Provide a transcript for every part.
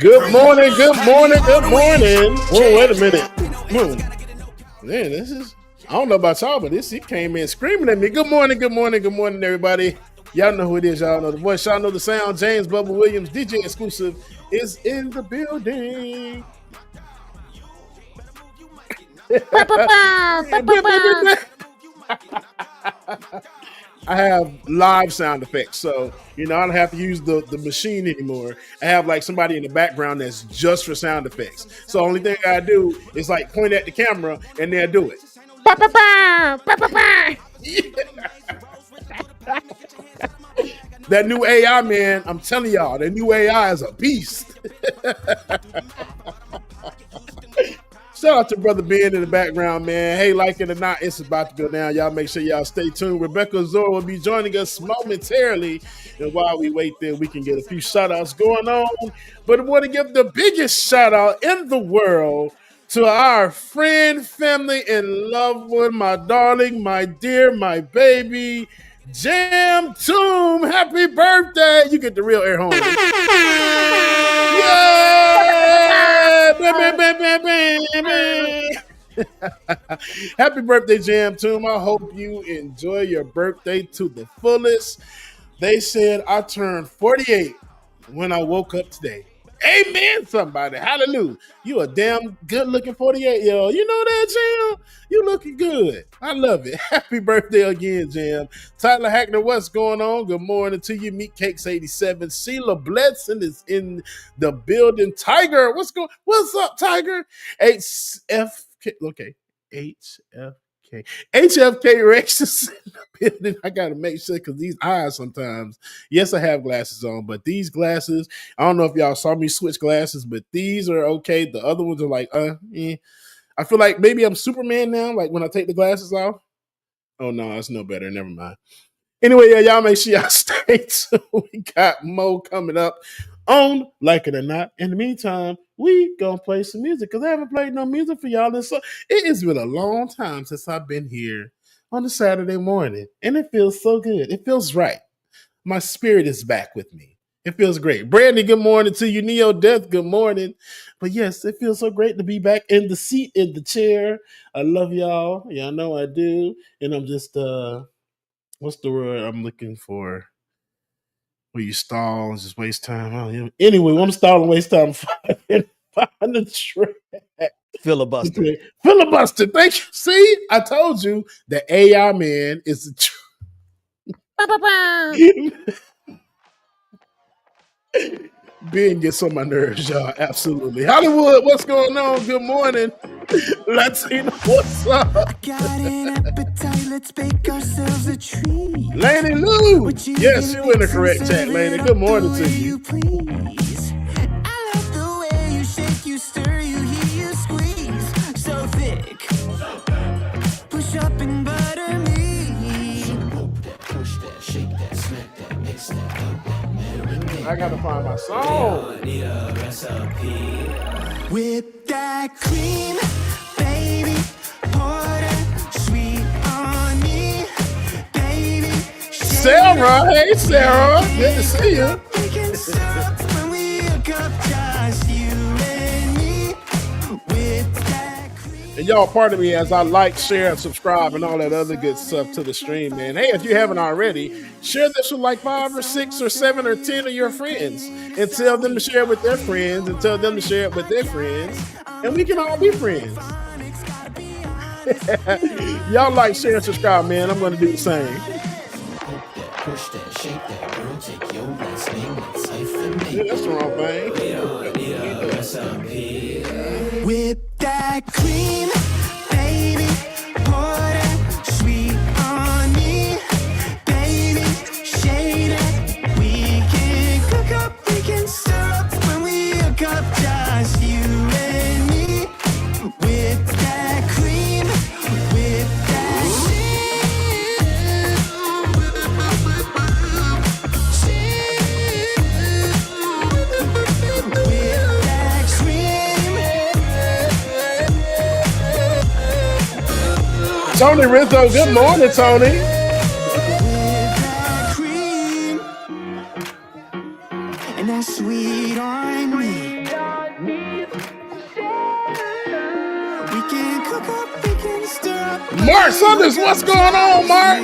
Good morning, good morning, good morning. Oh, wait a minute. Man, this is, I don't know about y'all, but he came in screaming at me. Good morning, good morning, good morning, everybody. Y'all know who it is. Y'all know the voice. Y'all know the sound. James Bubba Williams, DJ Exclusive, is in the building. I have live sound effects, so I don't have to use the machine anymore. I have like somebody in the background that's just for sound effects. So only thing I do is like point at the camera and they'll do it. That new AI, man, I'm telling y'all, that new AI is a beast. Shout out to Brother Ben in the background, man. Hey, like it or not, it's about to go down. Y'all make sure y'all stay tuned. Rebecca Azor will be joining us momentarily. And while we wait there, we can get a few shout outs going on. But I want to give the biggest shout out in the world to our friend, family, and loved one, my darling, my dear, my baby, Jam Tomb. Happy birthday. You get the real air horn. Happy birthday, Jam Tomb. I hope you enjoy your birthday to the fullest. They said I turned 48 when I woke up today. Amen, somebody. Hallelujah. You a damn good-looking 48-year-old. You know that, Jam? You looking good. I love it. Happy birthday again, Jam. Tyler Hackner, what's going on? Good morning to you. Meat Cakes 87. Sheila Bledson is in the building. Tiger, what's up, Tiger? HFK. Okay. HFK Rex is in the building. I gotta make sure because these eyes sometimes. Yes, I have glasses on, but these glasses, I don't know if y'all saw me switch glasses, but these are okay. The other ones are like, I feel like maybe I'm Superman now, like when I take the glasses off. Oh no, it's no better. Never mind. Anyway, yeah, y'all make sure y'all stay tuned. We got more coming up on Like It or Not. In the meantime, we gonna play some music because I haven't played no music for y'all. And so it has been a long time since I've been here on a Saturday morning, and it feels so good. It feels right. My spirit is back with me. It feels great. Brandy, good morning to you. Neo Death, good morning. But yes, it feels so great to be back in the seat, in the chair. I love y'all. Y'all know I do. And I'm just what's the word I'm looking for? Where you stall and just waste time. Anyway, I'm stalling, waste time. Find the track. Filibuster. Filibuster. Thank you. See, I told you the AI man is the truth. Ben gets on my nerves, y'all. Absolutely. Hollywood, what's going on? Good morning. Latina, what's up? I got an appetite, let's bake ourselves a treat. Laney Lou. Yes, you in the correct chat, Laney. Good morning to you. Please. I love the way you shake, you stir, you heat, you squeeze. So thick. Push up and butter me. Push that, shake that, smack that, mix that, help that, marinate. I gotta find my song. Need a recipe. Whip that cream, baby. Pour that sweet on me, baby. Sarah, hey Sarah, good to see you. We can stop when we hook up, just you and me. Whip that cream. And y'all, pardon me as I like, share, and subscribe, and all that other good stuff to the stream, man. Hey, if you haven't already, share this with like 5 or 6 or 7 or 10 of your friends, and tell them to share it with their friends, and tell them to share it with their friends, and we can all be friends. Y'all like, share, and subscribe, man. I'm going to do the same. Push that, shake that, girl, take your last name, let's hyphenate. Yeah, that's the wrong thing. Need a recipe. Whip that cream, baby. Pour that sweet on me, baby. Shade it. We can cook up, we can stir up when we hook up, just you and me. Whip that cream, whip that Tony Rizzo, good morning, Tony. cream, and that sweet on me. Mark Sanders, what's going on, Mark?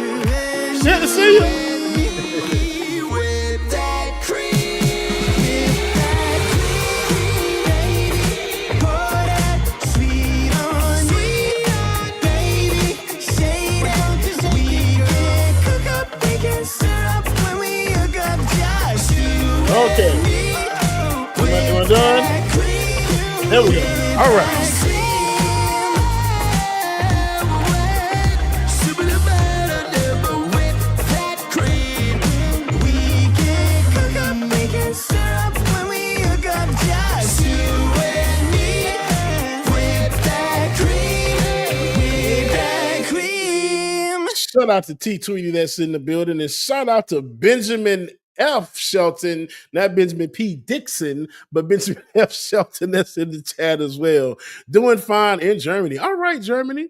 Shit to see you. With that cream, pour that sweet on me, baby. Shade it, we can cook up bacon syrup when we hook up just you Okay. and me. Am I done? There we go. All right. Shout out to T Tweety that's in the building, and shout out to Benjamin F. Shelton, not Benjamin P. Dixon, but Benjamin F. Shelton that's in the chat as well. Doing fine in Germany. All right, Germany.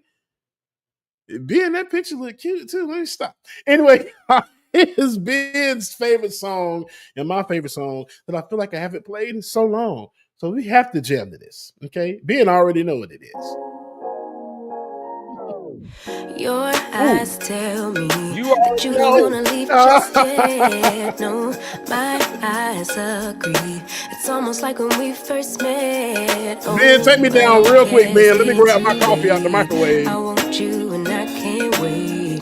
Ben, that picture look cute too. Let me stop. Anyway, here's Ben's favorite song and my favorite song that I feel like I haven't played in so long. So we have to jam to this. Okay. Ben already know what it is. Your eyes tell me You that you already don't know. wanna leave just yet. No, my eyes agree. It's almost like when we first met. Ben, take me down real quick, Ben. Let me grab my coffee out the microwave. I want you and I can't wait.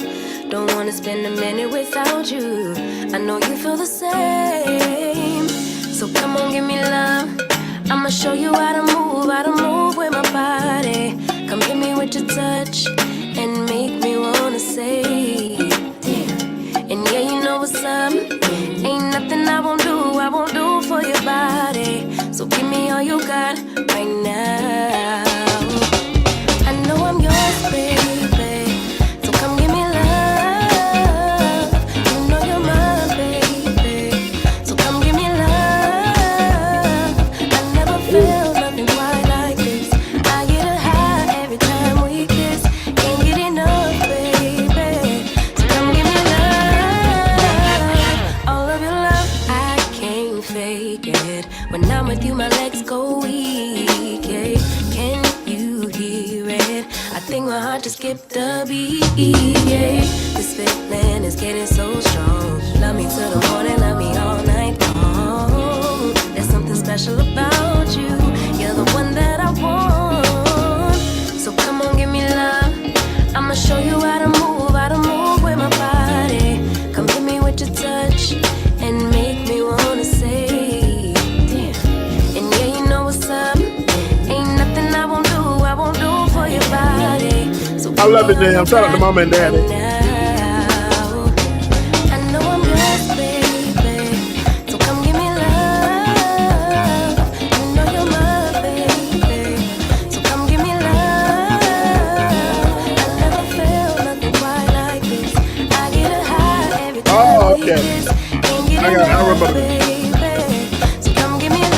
Don't wanna spend a minute without you. I know you feel the same. So come on, give me love. I'ma show you how to move with my body. Come hit me with your touch and make me wanna say, damn. And yeah, you know what's up. Ain't nothing I won't do for your body. So give me all you got right now. I know I'm yours, baby. So come give me love. You know you're mine, baby. So come give me love. I never felt nothing quite like this. I get a high every time we kiss. Can't get enough, baby. So come give me love. All of your love, I can't fake it. When I'm with you, my legs go weak. Yeah. Can you hear it? I think my heart just skipped a beat. Yeah. This feeling is getting so strong. Love me till the morning, love me all night long. There's something special about you. You're the one that I want. So come on, give me love. I'ma show you how to move with my body. Come hit me with your touch and make me wanna say, damn. And yeah, you know what's up. Ain't nothing I won't do for your body. So I love it, damn. Shout out to mama and daddy. I know I'm yours, baby. So come give me love. You know you're my baby. So come give me love. I never felt nothing quite like this. I get a high every time Oh, we okay. kiss. Can't get I enough, remember. baby. So come give me love.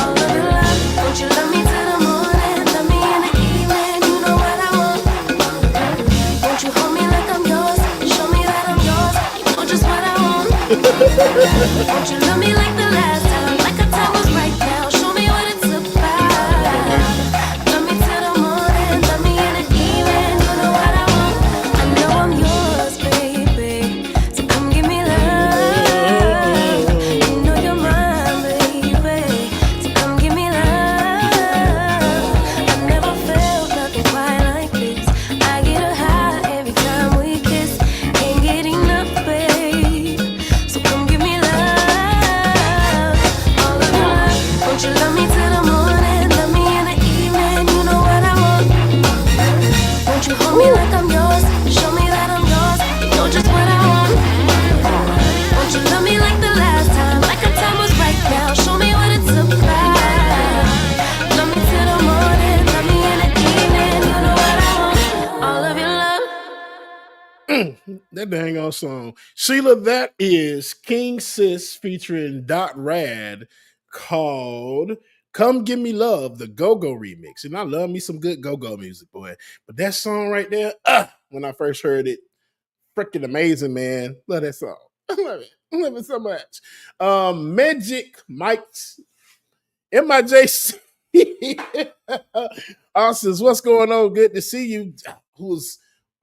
All of your love. Won't you love me till the morning? Love me in the evening. You know what I want. Won't you hold me like I'm yours? Show me that I'm yours. You know just what I want. Won't you love me like the last time? Like our time was right now. Show me what it's about. Love me till the morning. Love me in the evening. You know what I want. I know I'm yours, baby. So come give me love. You know you're mine, baby. So come give me love. I never felt nothing quite like this. I get a high every time we kiss. Can't get enough, babe. So come give me love. All of your love. Won't you love me till the morning? Love me in the evening. You know what I want. Won't you hold me like I'm yours? Show me that I'm yours. You know just what I want. Won't you love me like the last time? Like our time was right now. Show me what it's about. Love me till the morning. Love me in the evening. You know what I want. All of your love. That dang old song. Sheila, that is King Sis featuring Dot Rad called Come Give Me Love, the Go-Go remix. And I love me some good go-go music, boy. But that song right there, when I first heard it, freaking amazing, man. Love that song. I love it. I love it so much. Magic Mike's MIJC. Austin, what's going on? Good to see you. Who's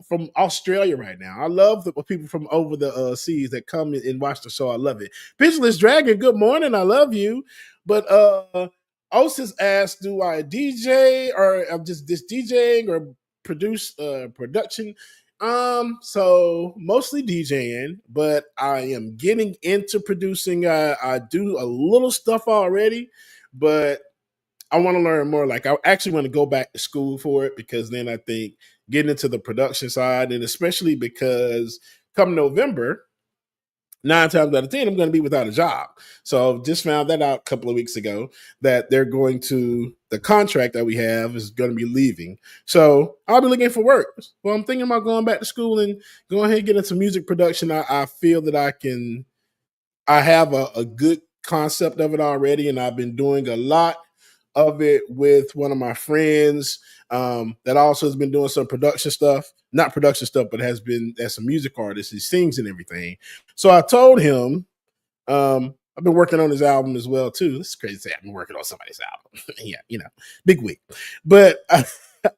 from Australia right now? I love the people from over the seas that come and watch the show. I love it. Pitchless Dragon, good morning. I love you. But Osis asked, do I DJ or I'm just DJing or produce production? So mostly DJing, but I am getting into producing. I do a little stuff already, but I want to learn more. Like I actually want to go back to school for it because then I think getting into the production side, and especially because come November, 9 times out of 10, I'm going to be without a job. So just found that out a couple of weeks ago that they're going to the contract that we have is going to be leaving. So I'll be looking for work. Well, I'm thinking about going back to school and go ahead and get into music production. I feel that I have a good concept of it already, and I've been doing a lot of it with one of my friends that also has been doing some production stuff, not production stuff, but has been as a music artist. He sings and everything. So I told him, I've been working on his album as well too. This is crazy to say I've been working on somebody's album. Yeah, big week. But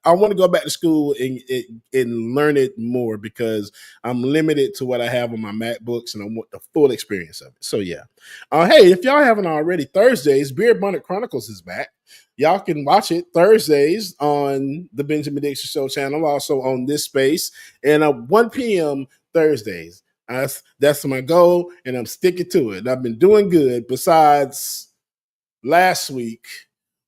I want to go back to school and learn it more because I'm limited to what I have on my MacBooks and I want the full experience of it. So yeah. Hey, if y'all haven't already, Thursdays, Beard Bonnet Chronicles is back. Y'all can watch it Thursdays on the Benjamin Dixon Show channel, also on this space, and 1 p.m. Thursdays. That's my goal, and I'm sticking to it. I've been doing good besides last week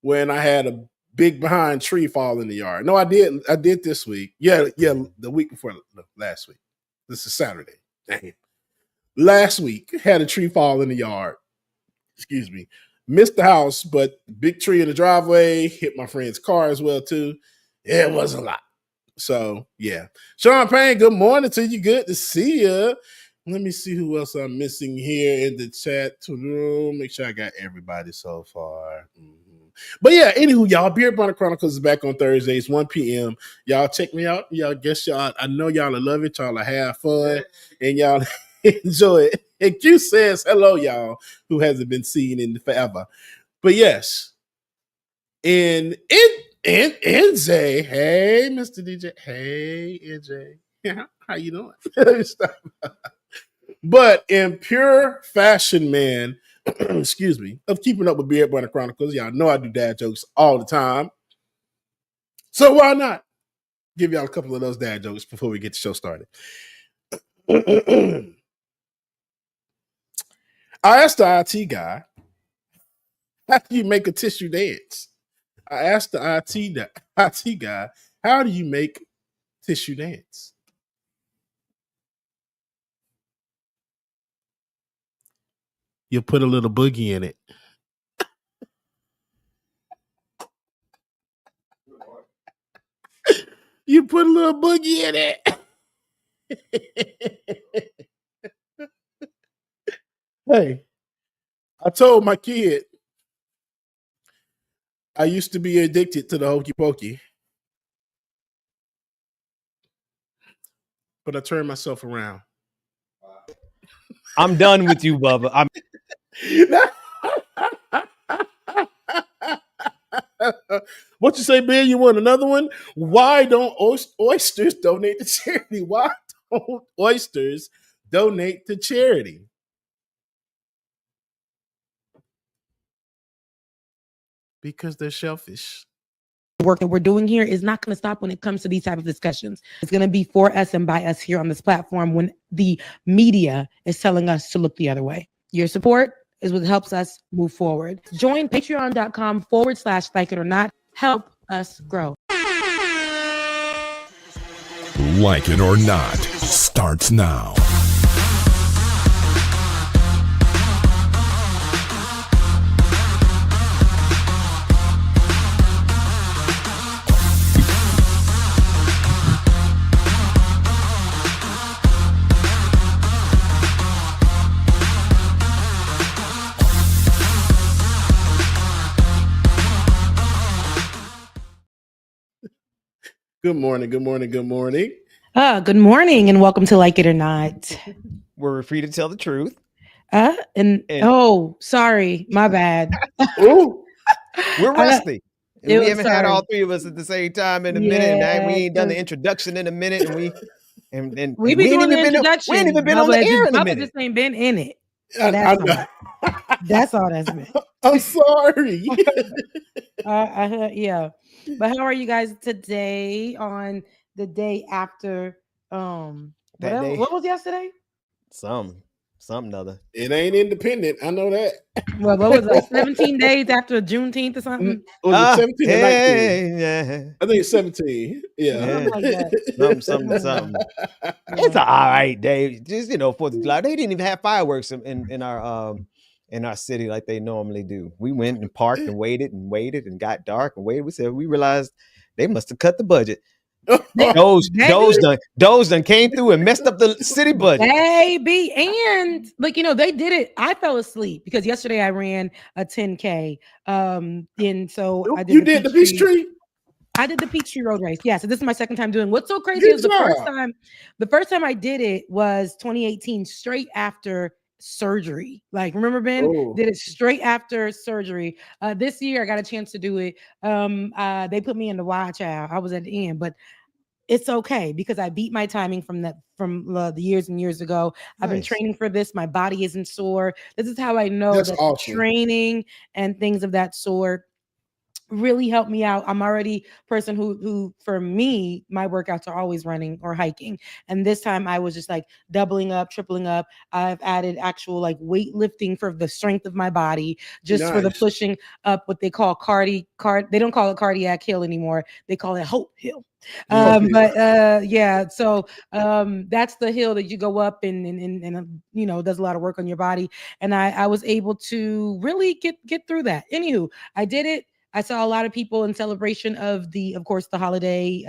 when I had a big behind tree fall in the yard. No, I did this week. Yeah, the week before last week. This is Saturday. Dang it. Last week, had a tree fall in the yard. Excuse me. Missed the house, but big tree in the driveway, hit my friend's car as well, too. It was a lot. So, yeah. Sean Payne, good morning to you. Good to see you. Let me see who else I'm missing here in the chat room. Make sure I got everybody so far. But yeah, anywho, y'all, Beard Bonnet Chronicles is back on Thursdays, 1 p.m. Y'all check me out. Y'all guess y'all, I know y'all love it. Y'all have fun and y'all enjoy it. And Q says, hello, y'all, who hasn't been seen in forever. But yes, and NJ, hey, Mr. DJ, hey, NJ, how you doing? But in pure fashion, man, excuse me, of keeping up with Beard Bonnet Chronicles, y'all know I do dad jokes all the time. So why not give y'all a couple of those dad jokes before we get the show started? I asked the IT guy, how do you make a tissue dance? I asked the IT guy, how do you make tissue dance? You put a little boogie in it. You put a little boogie in it. Hey, I told my kid I used to be addicted to the hokey pokey, but I turned myself around. I'm done with you, Bubba. What you say, Ben? You want another one? Why don't oysters donate to charity? Why don't oysters donate to charity? Because they're shellfish. Work that we're doing here is not going to stop when it comes to these type of discussions. It's going to be for us and by us here on this platform when the media is telling us to look the other way. Your support is what helps us move forward. Join patreon.com/like it or not. Help us grow. Like it or not starts now. Good morning, good morning, good morning. Good morning and welcome to Like It or Not. We're free to tell the truth. Oh, sorry, my bad. Ooh, We're rusty. It We was- haven't had all sorry. three of us at the same time in a minute, and Yeah, we ain't done the 'cause- introduction in a minute, and we and We be we ain't doing the even been introduction. we ain't even been on the air in a Bubba minute. just ain't been in it. I That's all. know. That's all that's been. I'm sorry. I heard, yeah. But how are you guys today on the day after That day. what was yesterday? Something other. It ain't independent. I know that. Well, what was it, like 17 days after Juneteenth or something? Was it 17 or 19? Hey, yeah. I think it's 17. Yeah. Something like that. Something. It's an all right day. Just 4th of July. They didn't even have fireworks in our city like they normally do. We went and parked and waited and got dark and waited. We realized they must have cut the budget. Those done came through and messed up the city budget. Baby, and like they did it. I fell asleep because yesterday I ran a 10K. And so I did. You did the Peachtree? I did the Peachtree Road Race. Yeah, so this is my second time doing. What's so crazy Good is the job. first time I did it was 2018, straight after surgery. Like, remember Ben Oh. did it straight after surgery. This year I got a chance to do it. They put me in the watch out. I was at the end, but it's okay because I beat my timing from the years and years ago. I've been Nice. training for this. My body isn't sore. This is how I know That's that awesome. training and things of that sort really helped me out. I'm already a person who for me, my workouts are always running or hiking. And this time I was just like doubling up, tripling up. I've added actual like weightlifting for the strength of my body, just for the Nice. pushing up what they call they don't call it cardiac hill anymore. They call it hope hill. Okay. But yeah, so that's the hill that you go up and does a lot of work on your body. And I was able to really get through that. Anywho, I did it. I saw a lot of people in celebration of course, the holiday,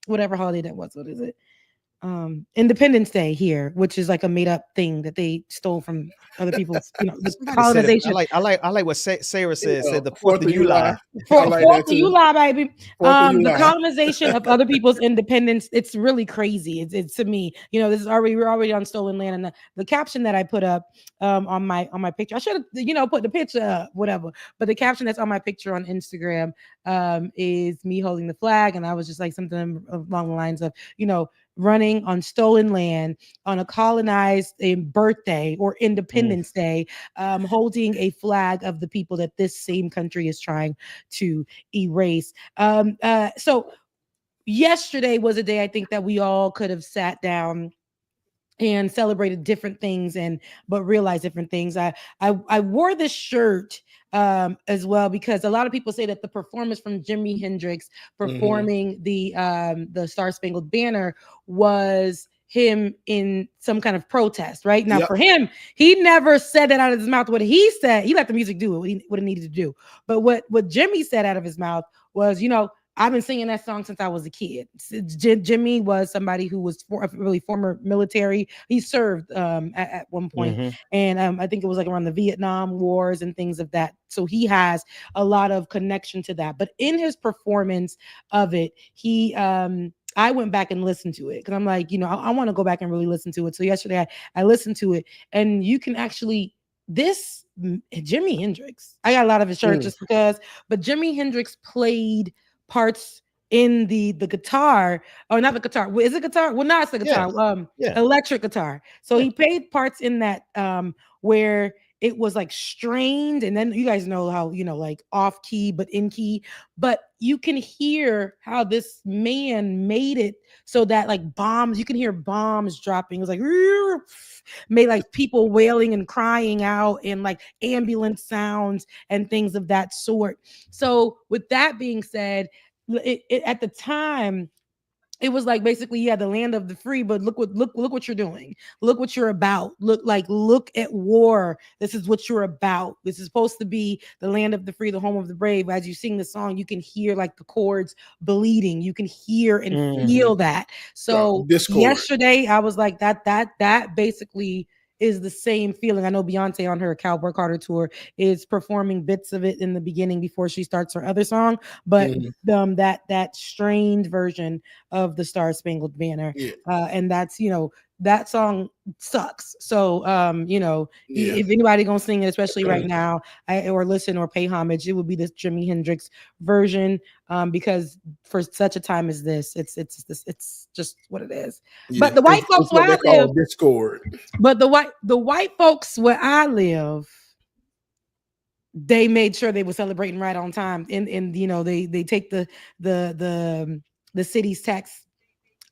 whatever holiday that was. What is it? Independence Day here, which is like a made up thing that they stole from other people's, the Somebody said it. colonization. I like what Sarah said. Said the 4th 4th of July. I like Fourth that of too. July, baby. 4th of The July. colonization of other people's independence, it's really crazy. It's to me, this is we're already on stolen land. And the caption that I put up on my picture, I should have put the picture up, whatever. But the caption that's on my picture on Instagram is me holding the flag, and I was just like something along the lines of, running on stolen land on a colonized birthday or Independence Day, holding a flag of the people that this same country is trying to erase. So yesterday was a day I think that we all could have sat down and celebrated different things but realized different things. I wore this shirt as well because a lot of people say that the performance from Jimi Hendrix performing the Star Spangled Banner was him in some kind of protest, right? Now, Yep. for him, he never said that out of his mouth. What he said, he let the music do what it needed to do. But what Jimmy said out of his mouth was, I've been singing that song since I was a kid. Jimmy was somebody who was really former military. He served at one point. And I think it was like around the Vietnam Wars and things of that. So he has a lot of connection to that. But in his performance of it, I went back and listened to it because I'm like, I want to go back and really listen to it. So yesterday I listened to it, and you can actually Jimi Hendrix. I got a lot of his shirts just because, but Jimi Hendrix played parts in the guitar, or not the guitar. Is it guitar? Well, not the guitar. Electric guitar. So he played parts in that where it was like strained, and then you guys know how like off key but in key, but you can hear how this man made it so that like bombs, you can hear bombs dropping. It was like made like people wailing and crying out and like ambulance sounds and things of that sort. So with that being said, at the time, it was like basically, the land of the free, but look what you're doing. Look what you're about. Look at war. This is what you're about. This is supposed to be the land of the free, the home of the brave. As you sing the song, you can hear like the chords bleeding. You can hear and feel that. So yesterday, I was like, that basically is the same feeling. I know Beyonce on her Cowboy Carter tour is performing bits of it in the beginning before she starts her other song, but that strained version of the Star Spangled Banner, and that's that song sucks. So Yeah. if anybody gonna sing it, especially right now, or listen or pay homage, it would be this Jimi Hendrix version. Because for such a time as this, it's just what it is. Yeah. But the white It's folks what where they I live, call Discord. but the white folks where I live, they made sure they were celebrating right on time. And they take the city's tax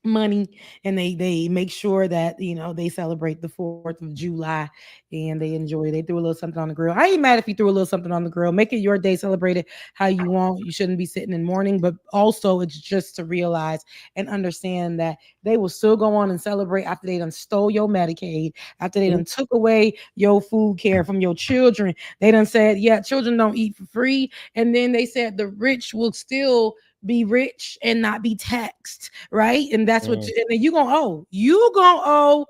money, and they make sure that they celebrate the 4th of July, and they threw a little something on the grill. I ain't mad if you threw a little something on the grill. Make it your day, celebrate it how you want. You shouldn't be sitting in mourning, but also it's just to realize and understand that they will still go on and celebrate after they done stole your Medicaid, after they done took away your food care from your children. They done said, yeah, children don't eat for free, and then they said the rich will still be rich and not be taxed, right? And that's what and then you gonna owe all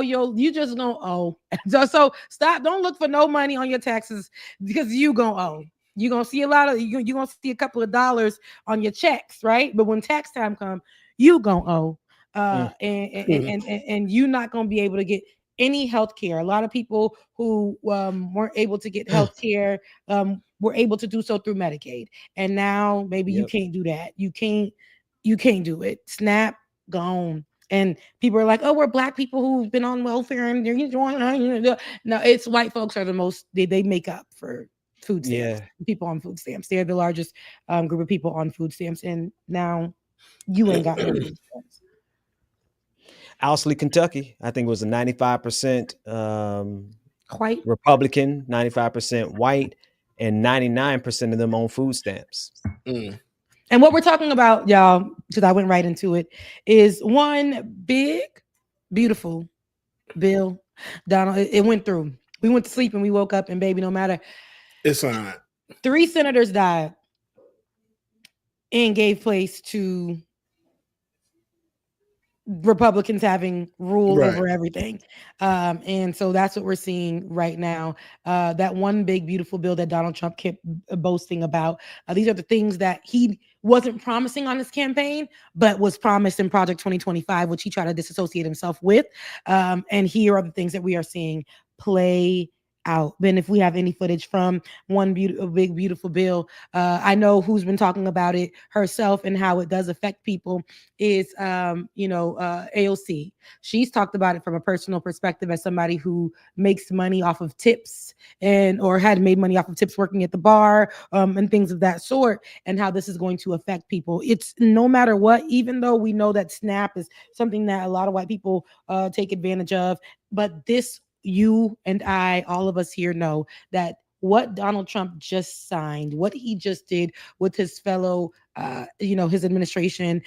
you just gonna owe. So stop, don't look for no money on your taxes, because you gonna owe. You're gonna see you're gonna see a couple of dollars on your checks, right? But when tax time comes, you gonna owe. And you're not gonna be able to get any health care. A lot of people who weren't able to get health care were able to do so through Medicaid. And now maybe you can't do that. You can't do it. SNAP gone. And people are like, oh, we're black people who've been on welfare and they're enjoying. No, it's white folks are the most, they make up for food stamps. People on food stamps. They're the largest group of people on food stamps. And now you ain't got no food stamps. Owsley, Kentucky, I think it was a 95% White Republican, 95% white, and 99% of them on food stamps. And what we're talking about, y'all, because I went right into it, is one big, beautiful bill. Donald, it went through. We went to sleep and we woke up, and baby, no matter. It's on. 3 senators died and gave place to Republicans having rule over everything. And so that's what we're seeing right now. That one big, beautiful bill that Donald Trump kept boasting about. These are the things that he wasn't promising on his campaign, but was promised in Project 2025, which he tried to disassociate himself with. And here are the things that we are seeing play out. Then if we have any footage from one big beautiful bill, I know who's been talking about it herself and how it does affect people is AOC. She's talked about it from a personal perspective as somebody who makes money off of tips or had made money off of tips working at the bar and things of that sort, and how this is going to affect people. It's no matter what, even though we know that SNAP is something that a lot of white people take advantage of, but this, you and I, all of us here know that what Donald Trump just signed, what he just did with his fellow, his administration,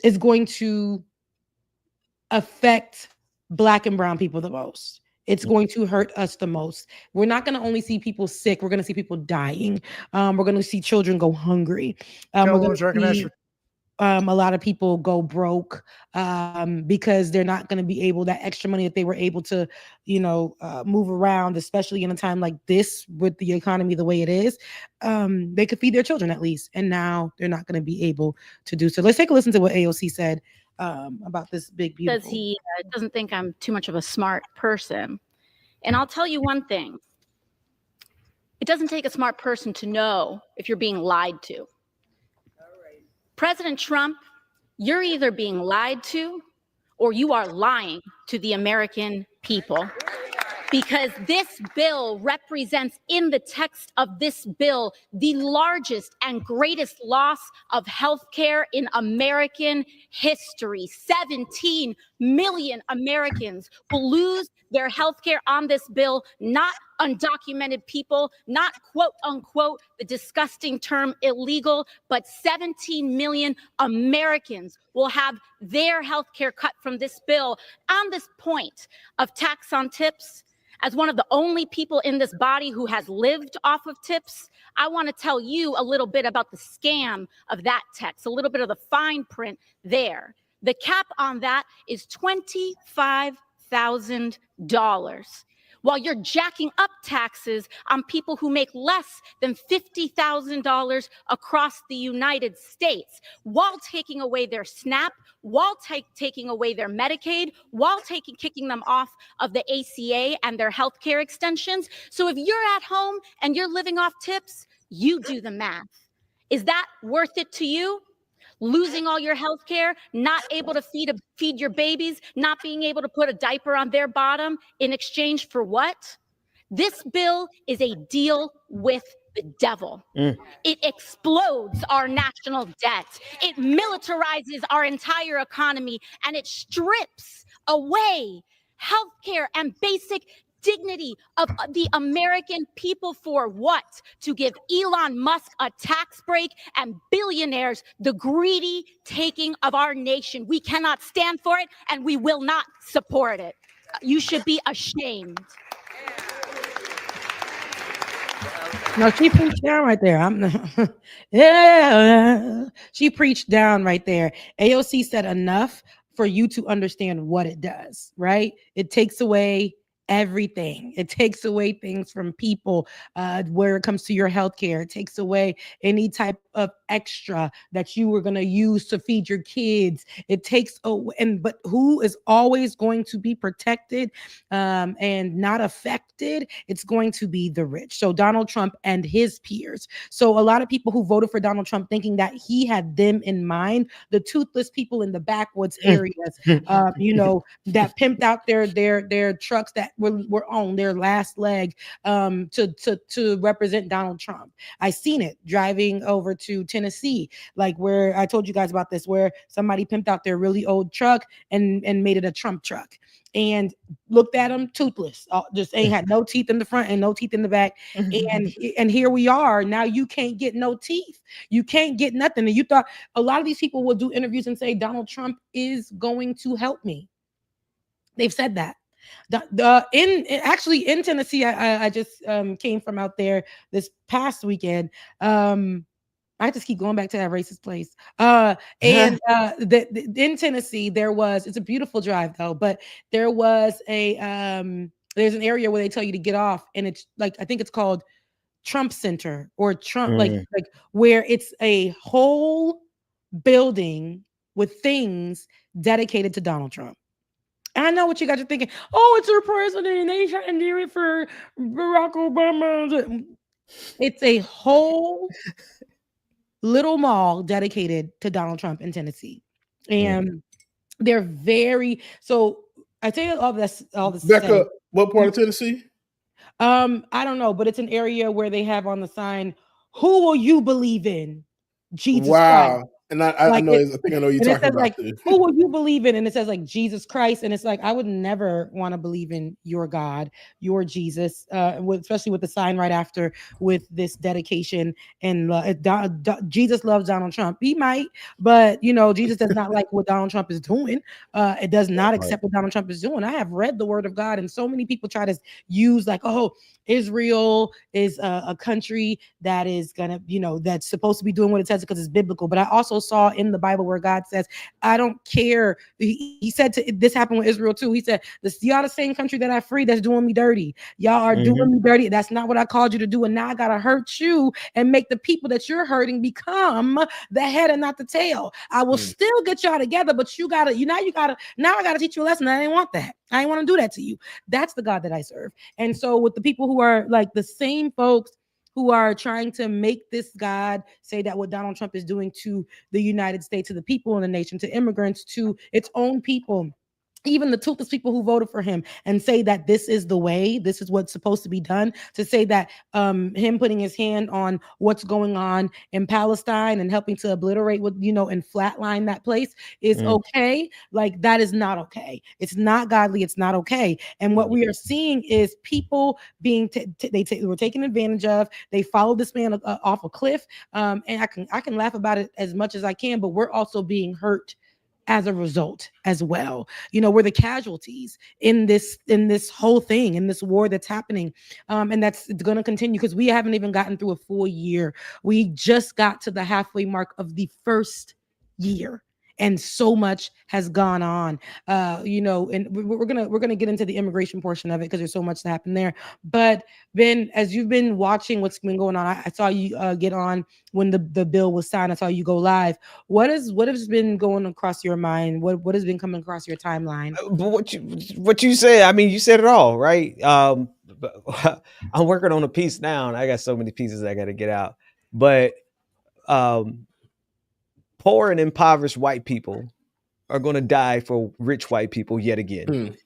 is going to affect Black and brown people the most. It's going to hurt us the most. We're not going to only see people sick. We're going to see people dying. We're going to see children go hungry. We're going to see a lot of people go broke because they're not going to be able, that extra money that they were able to, move around, especially in a time like this with the economy the way it is. They could feed their children at least. And now they're not going to be able to do so. Let's take a listen to what AOC said about this big, beautiful. Because he doesn't think I'm too much of a smart person. And I'll tell you one thing. It doesn't take a smart person to know if you're being lied to. President Trump, you're either being lied to or you are lying to the American people. Because this bill represents, in the text of this bill, the largest and greatest loss of healthcare in American history. 17 million Americans will lose their healthcare on this bill, not undocumented people, not quote unquote the disgusting term illegal, but 17 million Americans will have their healthcare cut from this bill. On this point of tax on tips, as one of the only people in this body who has lived off of tips, I want to tell you a little bit about the scam of that text, a little bit of the fine print there. The cap on that is $25,000. while you're jacking up taxes on people who make less than $50,000 across the United States, while taking away their SNAP, while taking away their Medicaid, while kicking them off of the ACA and their healthcare extensions. So if you're at home and you're living off tips, you do the math. Is that worth it to you? Losing all your health care, not able to feed your babies, not being able to put a diaper on their bottom in exchange for what? This bill is a deal with the devil. It explodes our national debt. It militarizes our entire economy, and it strips away healthcare and basic dignity of the American people. For what? To give Elon Musk a tax break and billionaires the greedy taking of our nation. We cannot stand for it, and we will not support it. You should be ashamed. No, she preached down right there. Yeah, she preached down right there. AOC said enough for you to understand what it does, right? It takes away everything. It takes away things from people where it comes to your healthcare. It takes away any type of extra that you were going to use to feed your kids. It takes away, but who is always going to be protected and not affected? It's going to be the rich. So Donald Trump and his peers. So a lot of people who voted for Donald Trump thinking that he had them in mind, the toothless people in the backwoods areas, that pimped out their trucks that were on their last leg to represent Donald Trump. I seen it driving over to Tennessee, like where I told you guys about this, where somebody pimped out their really old truck and made it a Trump truck, and looked at them toothless, just ain't had no teeth in the front and no teeth in the back. And here we are now. You can't get no teeth, you can't get nothing. And you thought a lot of these people will do interviews and say Donald Trump is going to help me. They've said that. In Tennessee, I just came from out there this past weekend. I just keep going back to that racist place. In Tennessee, it's a beautiful drive though, but there was there's an area where they tell you to get off, and it's like, I think it's called Trump Center or Trump, like where it's a whole building with things dedicated to Donald Trump. And I know what you guys are thinking. Oh, it's our president, and they trying to do it for Barack Obama. It's a whole little mall dedicated to Donald Trump in Tennessee, and they're very. So I tell you all this. Becca, what part of Tennessee? I don't know, but it's an area where they have on the sign, "Who will you believe in? Jesus Christ." And I know, I think I know you're talking about like, this. Who will you believe in? And it says like Jesus Christ. And it's like, I would never want to believe in your God, your Jesus, especially with the sign right after with this dedication. And Jesus loves Donald Trump. He might, but Jesus does not like what Donald Trump is doing. It does not accept what Donald Trump is doing. I have read the word of God, and so many people try to use like, oh, Israel is a country that is gonna, that's supposed to be doing what it says because it's biblical. But I also saw in the Bible where God says, I don't care. He said this happened with Israel too. He said, y'all the same country that I freed that's doing me dirty. Y'all are doing me dirty. That's not what I called you to do. And now I gotta hurt you and make the people that you're hurting become the head and not the tail. I will still get y'all together, but now I gotta teach you a lesson. I didn't want that. I didn't want to do that to you. That's the God that I serve. And so with the people who are like the same folks who are trying to make this God say that what Donald Trump is doing to the United States, to the people in the nation, to immigrants, to its own people, even the toothless people who voted for him, and say that this is the way, this is what's supposed to be done, to say that him putting his hand on what's going on in Palestine and helping to obliterate and flatline that place is okay. Like, that is not okay. It's not godly. It's not okay. And what we are seeing is people being they were taken advantage of. They followed this man off a cliff. And I can laugh about it as much as I can, but we're also being hurt as a result as well. We're the casualties in this whole thing, in this war that's happening. And it's going to continue because we haven't even gotten through a full year. We just got to the halfway mark of the first year. and so much has gone on. And we're gonna get into the immigration portion of it because there's so much to happen there. But Ben, as you've been watching what's been going on, I saw you get on when the bill was signed. I saw you go live. What has been going across your mind? What has been coming across your timeline? But what you said, I mean, you said it all, right? I'm working on a piece now, and I got so many pieces I got to get out. But um, poor and impoverished white people are going to die for rich white people yet again. Mm.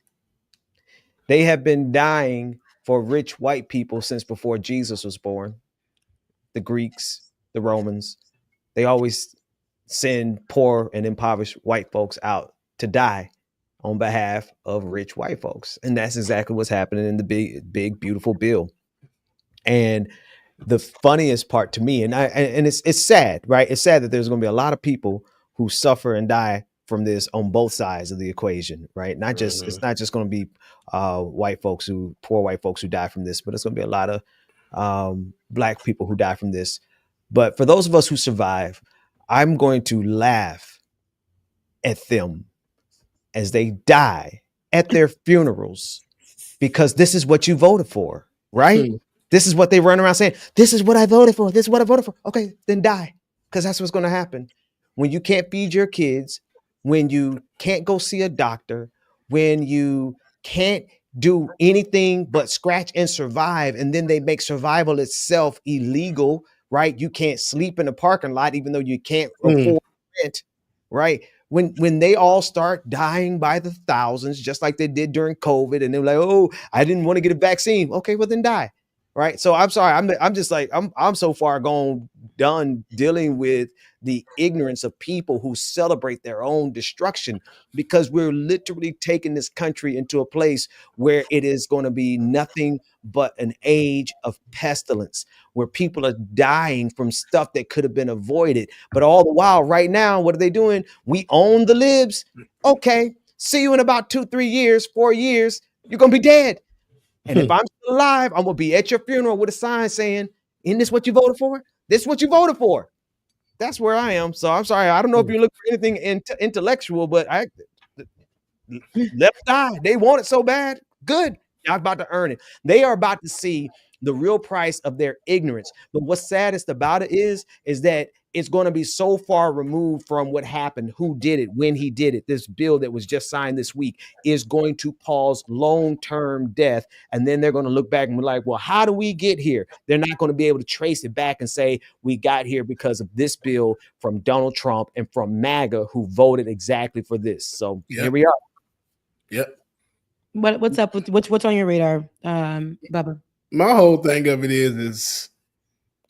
They have been dying for rich white people since before Jesus was born. The Greeks, the Romans, they always send poor and impoverished white folks out to die on behalf of rich white folks. And that's exactly what's happening in the big, beautiful bill. And the funniest part to me, and it's sad, right? It's sad that there's going to be a lot of people who suffer and die from this on both sides of the equation, right? Not just It's not just going to be poor white folks who die from this, but it's going to be a lot of black people who die from this. But for those of us who survive, I'm going to laugh at them as they die at their funerals because this is what you voted for, right? This is what they run around saying. This is what I voted for. This is what I voted for. Okay, then die, because that's what's going to happen. When you can't feed your kids, when you can't go see a doctor, when you can't do anything but scratch and survive, and then they make survival itself illegal, right? You can't sleep in a parking lot even though you can't afford rent, right? When they all start dying by the thousands, just like they did during COVID, and they're like, oh, I didn't want to get a vaccine. Okay, well then die. Right. So I'm sorry. I'm just like, I'm so far done dealing with the ignorance of people who celebrate their own destruction, because we're literally taking this country into a place where it is going to be nothing but an age of pestilence, where people are dying from stuff that could have been avoided. But all the while right now, what are they doing? We own the libs. Okay. See you in about 2, 3 years, 4 years. You're going to be dead. And if I'm still alive, I'm going to be at your funeral with a sign saying, isn't this what you voted for? This is what you voted for. That's where I am. So I'm sorry. I don't know if you look for anything intellectual, but left eye, they want it so bad. Good. I'm about to earn it. They are about to see the real price of their ignorance. But what's saddest about it is that it's going to be so far removed from what happened, who did it, when he did it. This bill that was just signed this week is going to cause long-term death. And then they're going to look back and be like, well, how do we get here? They're not going to be able to trace it back and say, we got here because of this bill from Donald Trump and from MAGA, who voted exactly for this. So Here we are. Yep. What's up with what's on your radar, Bubba? My whole thing of it is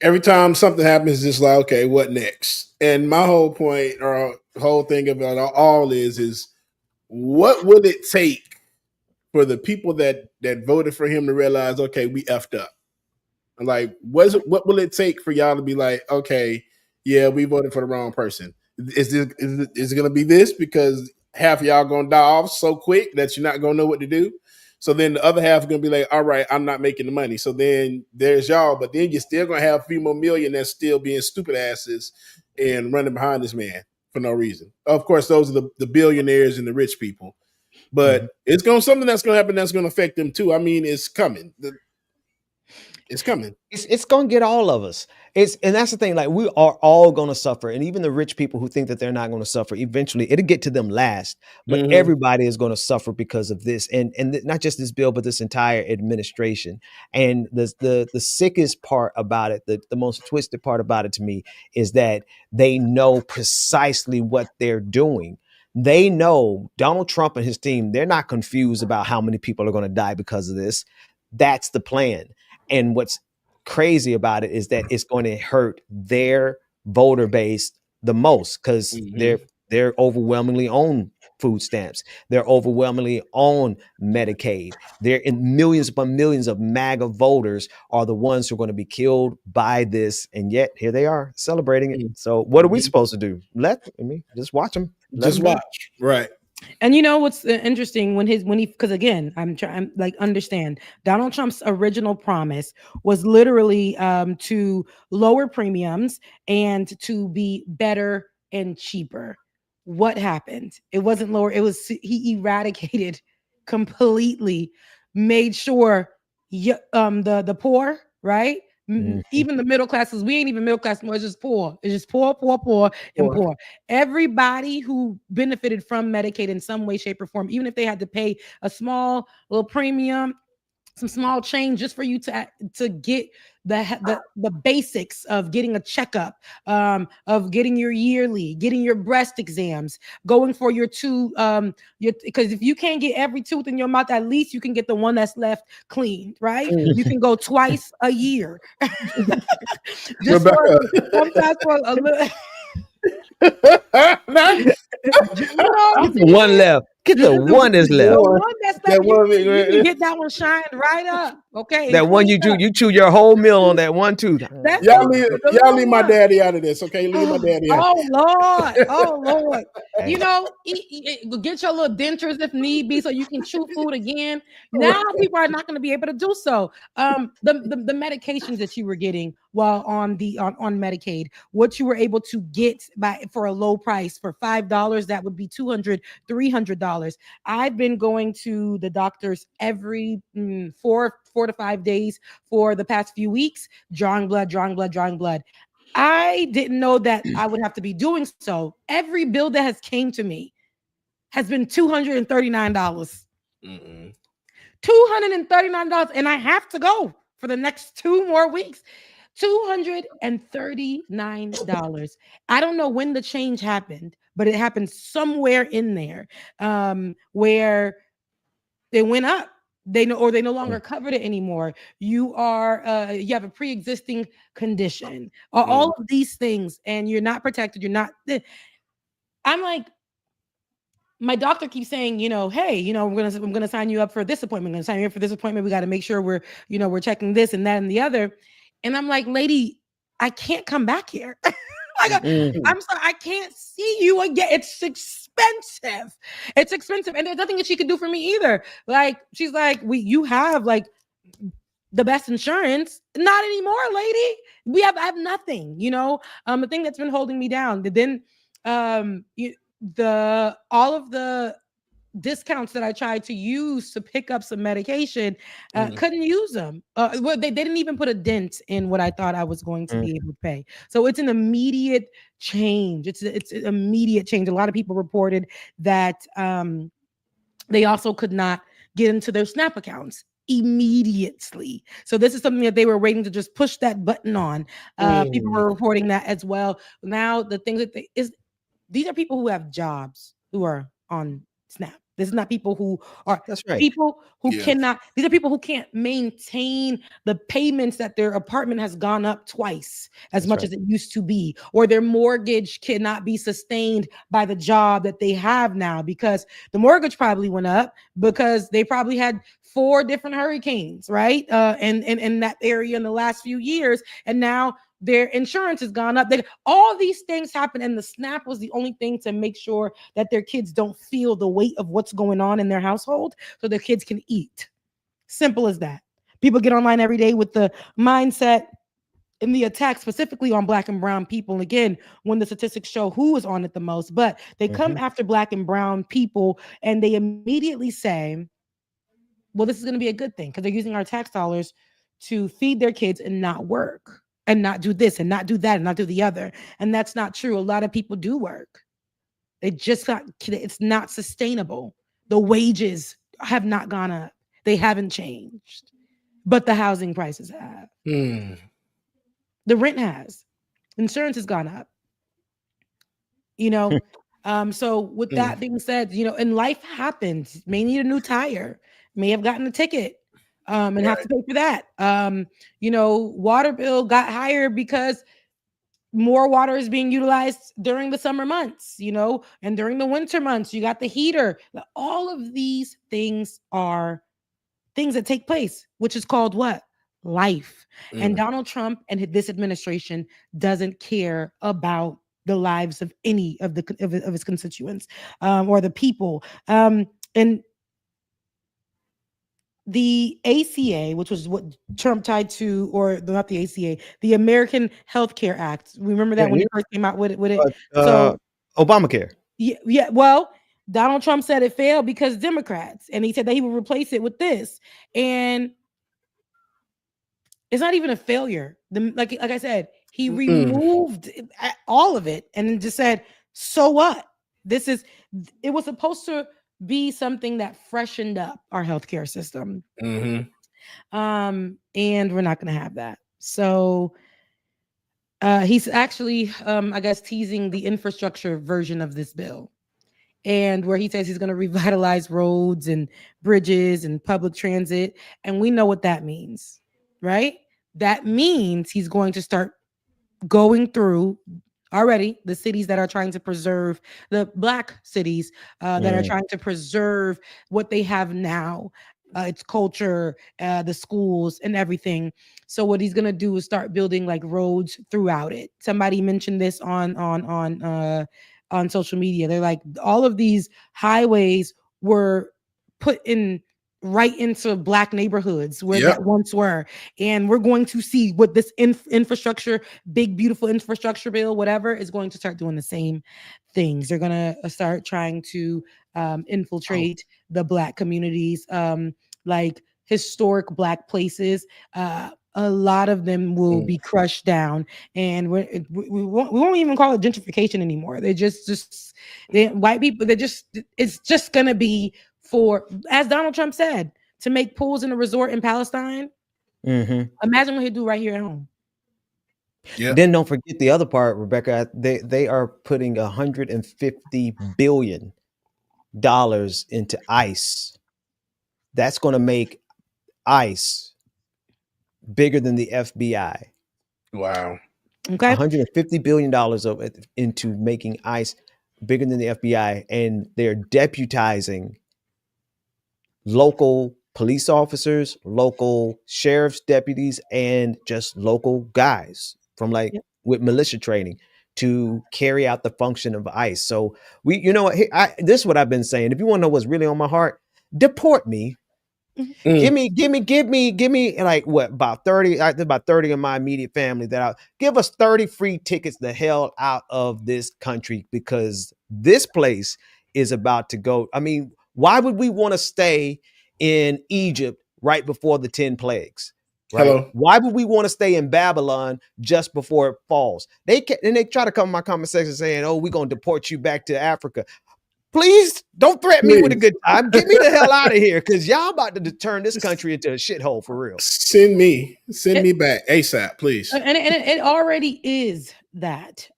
every time something happens, it's just like, okay, what next? And my whole point or whole thing about all is what will it take for the people that voted for him to realize, okay, we effed up? Like, what will it take for y'all to be like, okay, yeah, we voted for the wrong person? Is it going to be this? Because half of y'all going to die off so quick that you're not going to know what to do. So then the other half is going to be like, all right, I'm not making the money. So then there's y'all, but then you're still going to have a few more million that's still being stupid asses and running behind this man for no reason. Of course, those are the billionaires and the rich people. But it's something that's going to happen that's going to affect them too. I mean, it's coming. It's coming. It's going to get all of us. And that's the thing. Like, we are all going to suffer. And even the rich people who think that they're not going to suffer, eventually it'll get to them last. But everybody is going to suffer because of this. And not just this bill, but this entire administration. And the sickest part about it, the most twisted part about it to me, is that they know precisely what they're doing. They know Donald Trump and his team, they're not confused about how many people are going to die because of this. That's the plan. And what's crazy about it is that it's going to hurt their voter base the most, because they're overwhelmingly on food stamps. They're overwhelmingly on Medicaid. They're in millions upon millions of MAGA voters are the ones who are going to be killed by this. And yet here they are celebrating it. So what are we supposed to do? Just watch them. Just watch. Right. And you know what's interesting when he because again I'm like, understand, Donald Trump's original promise was literally to lower premiums and to be better and cheaper. what happened? It wasn't lower. It was he eradicated completely, made sure the poor, right? Even the middle classes, we ain't even middle class anymore. It's just poor. It's just poor, poor, poor, and poor. Everybody who benefited from Medicaid in some way, shape, or form, even if they had to pay a small little premium, some small change just for you to get the basics of getting a checkup, of getting your yearly, getting your breast exams, going for your because if you can't get every tooth in your mouth, at least you can get the one that's left cleaned, right? You can go twice a year. Just Rebecca. sometimes for a little. Get the one left. Get the one that's left. The one that's left, one, you can get that one shine right up. Okay. That one you chew your whole meal on that one tooth. Y'all leave my daddy out of this, okay? Leave my daddy out. Oh Lord, oh Lord. You know, get your little dentures if need be, so you can chew food again. Now people are not going to be able to do so. The medications that you were getting while on Medicaid, what you were able to get for a low price for $5, that would be $200, $300. I've been going to the doctors every 4 to 5 days for the past few weeks, drawing blood. I didn't know that I would have to be doing so. Every bill that has came to me has been $239. $239, and I have to go for the next 2 more weeks. $239. I don't know when the change happened, but it happened somewhere in there where they went up. They no longer covered it anymore. You have a pre-existing condition, all of these things, and you're not protected. I'm like, my doctor keeps saying, hey, I'm gonna sign you up for this appointment. I'm gonna sign you up for this appointment. We got to make sure we're checking this and that and the other. And I'm like, lady, I can't come back here. I'm sorry, I can't see you again. It's expensive. And there's nothing that she could do for me either. Like, she's like, you have like the best insurance. Not anymore, lady. I have nothing, the thing that's been holding me down. Then all of the discounts that I tried to use to pick up some medication, couldn't use them. Well, they didn't even put a dent in what I thought I was going to be able to pay. So it's an immediate change. It's an immediate change. A lot of people reported that they also could not get into their SNAP accounts immediately. So this is something that they were waiting to just push that button on. People were reporting that as well. Now the things that these are people who have jobs who are on SNAP. This is not people who are people who cannot. These are people who can't maintain the payments that their apartment has gone up twice as much as it used to be, or their mortgage cannot be sustained by the job that they have now, because the mortgage probably went up because they probably had 4 different hurricanes, right? And in that area in the last few years, and now their insurance has gone up. All these things happen, and the SNAP was the only thing to make sure that their kids don't feel the weight of what's going on in their household, so their kids can eat. Simple as that. People get online every day with the mindset and the attack specifically on Black and brown people. And again, when the statistics show who is on it the most, but they come after Black and brown people, and they immediately say, well, this is going to be a good thing because they're using our tax dollars to feed their kids and not work, and not do this and not do that and not do the other. And that's not true. A lot of people do work. It's not sustainable. The wages have not gone up. They haven't changed, but the housing prices have. The rent has. Insurance has gone up. So with that being said, and life happens. May need a new tire. May have gotten a ticket. And have to pay for that. Water bill got higher because more water is being utilized during the summer months, and during the winter months, you got the heater. All of these things are things that take place, which is called what? Life. And Donald Trump and this administration doesn't care about the lives of any of his constituents or the people. And the ACA, which was what Trump tied to, or not the ACA, the American Health Care Act. Remember that when he first came out with it? So Obamacare. Yeah. Well, Donald Trump said it failed because Democrats, and he said that he would replace it with this, and it's not even a failure. Like I said, he removed all of it and then just said, "So what? This is." It was supposed to be something that freshened up our healthcare system, Mm-hmm. and we're not going to have that. So he's actually, I guess, teasing the infrastructure version of this bill, and where he says he's going to revitalize roads and bridges and public transit, and we know what that means, right? That means he's going to start going through already the cities that are trying to preserve the black cities that are trying to preserve what they have now, its culture, the schools and everything. So what he's going to do is start building like roads throughout it. Somebody mentioned this on social media. They're like, all of these highways were put in right into black neighborhoods where Yep. that once were, and we're going to see what this infrastructure, big beautiful infrastructure bill, whatever, is going to start doing the same things. They're going to start trying to infiltrate the black communities, like historic black places. A lot of them will be crushed down, and we won't even call it gentrification anymore. They white people. It's just gonna be for, as Donald Trump said, to make pools in a resort in Palestine. Imagine what he'd do right here at home. Yep. Then don't forget the other part, Rebecca. They are putting $150 billion into ICE. That's going to make ICE bigger than the FBI. Wow. Okay. $150 billion into making ICE bigger than the FBI, and they're deputizing local police officers, local sheriff's deputies, and just local guys from with militia training to carry out the function of ICE. So this is what I've been saying. If you want to know what's really on my heart, deport me. Give me like what, about 30, about 30 of my immediate family give us 30 free tickets the hell out of this country, because this place is about to go. I mean, why would we want to stay in Egypt right before the 10 plagues? Right? Hello. Why would we want to stay in Babylon just before it falls? They try to come in my comment section saying, "Oh, we're going to deport you back to Africa." Please don't threaten me with a good time. Get me the hell out of here, because y'all about to turn this country into a shithole for real. Send me back ASAP, please. And it already is that.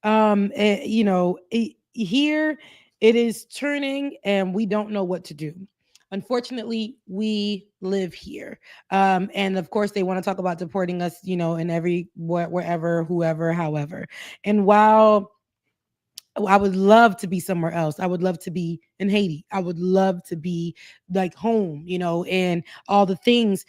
Here it is turning, and we don't know what to do. Unfortunately, we live here, and of course, they want to talk about deporting us, in wherever, whoever, however. And while I would love to be somewhere else. I would love to be in Haiti. I would love to be like home, and all the things.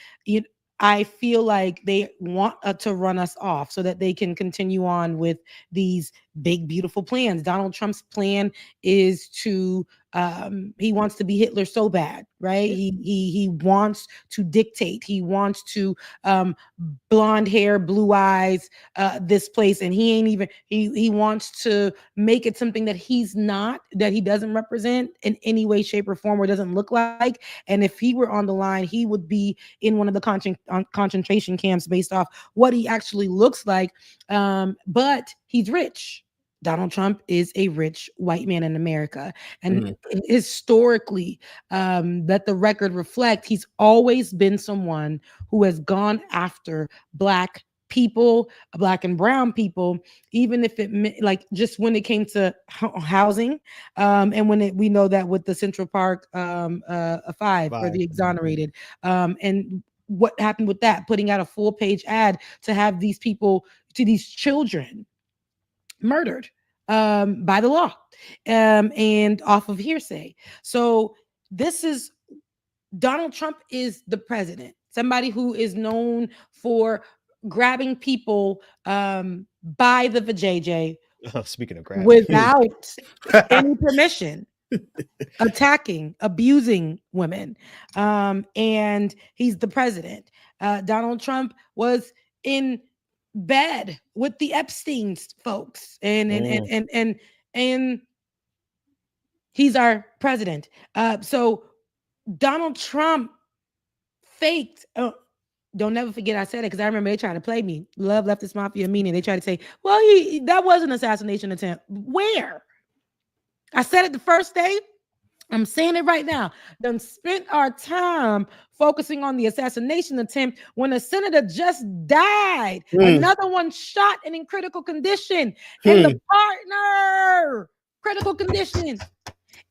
I feel like they want to run us off so that they can continue on with these big, beautiful plans. Donald Trump's plan is to, he wants to be Hitler so bad, right? He wants to dictate. He wants to blonde hair, blue eyes, this place, and he ain't even. He wants to make it something that he's not, that he doesn't represent in any way, shape, or form, or doesn't look like. And if he were on the line, he would be in one of the concentration camps based off what he actually looks like. But he's rich. Donald Trump is a rich white man in America. And historically, let the record reflect, he's always been someone who has gone after Black people, Black and brown people, even if it like just when it came to housing, and when we know that with the Central Park 5 or the exonerated, and what happened with that, putting out a full page ad to have these people, to these children murdered by the law, and off of hearsay. So this is, Donald Trump is the president, somebody who is known for grabbing people by the vajayjay, Speaking of grabbing, without any permission, attacking, abusing women, and he's the president. Donald Trump was in bed with the Epstein folks, and He's our president. So Donald Trump faked. Don't never forget I said it because I remember they tried to play me. Love leftist mafia meaning they tried to say, well, that was an assassination attempt. Where? I said it the first day. I'm saying it right now. Done spent our time focusing on the assassination attempt when a senator just died. Another one shot and in critical condition. And the partner, critical condition.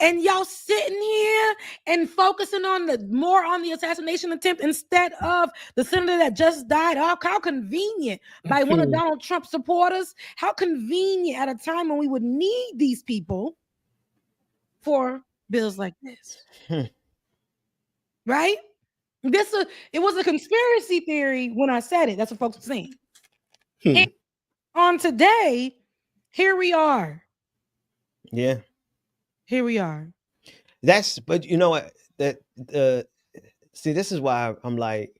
And y'all sitting here and focusing on more on the assassination attempt instead of the senator that just died. How convenient by one of Donald Trump's supporters. How convenient at a time when we would need these people for bills like this. Right? It was a conspiracy theory when I said it. That's what folks are saying. And on today, here we are. Yeah. Here we are. But you know what? See, this is why I'm like,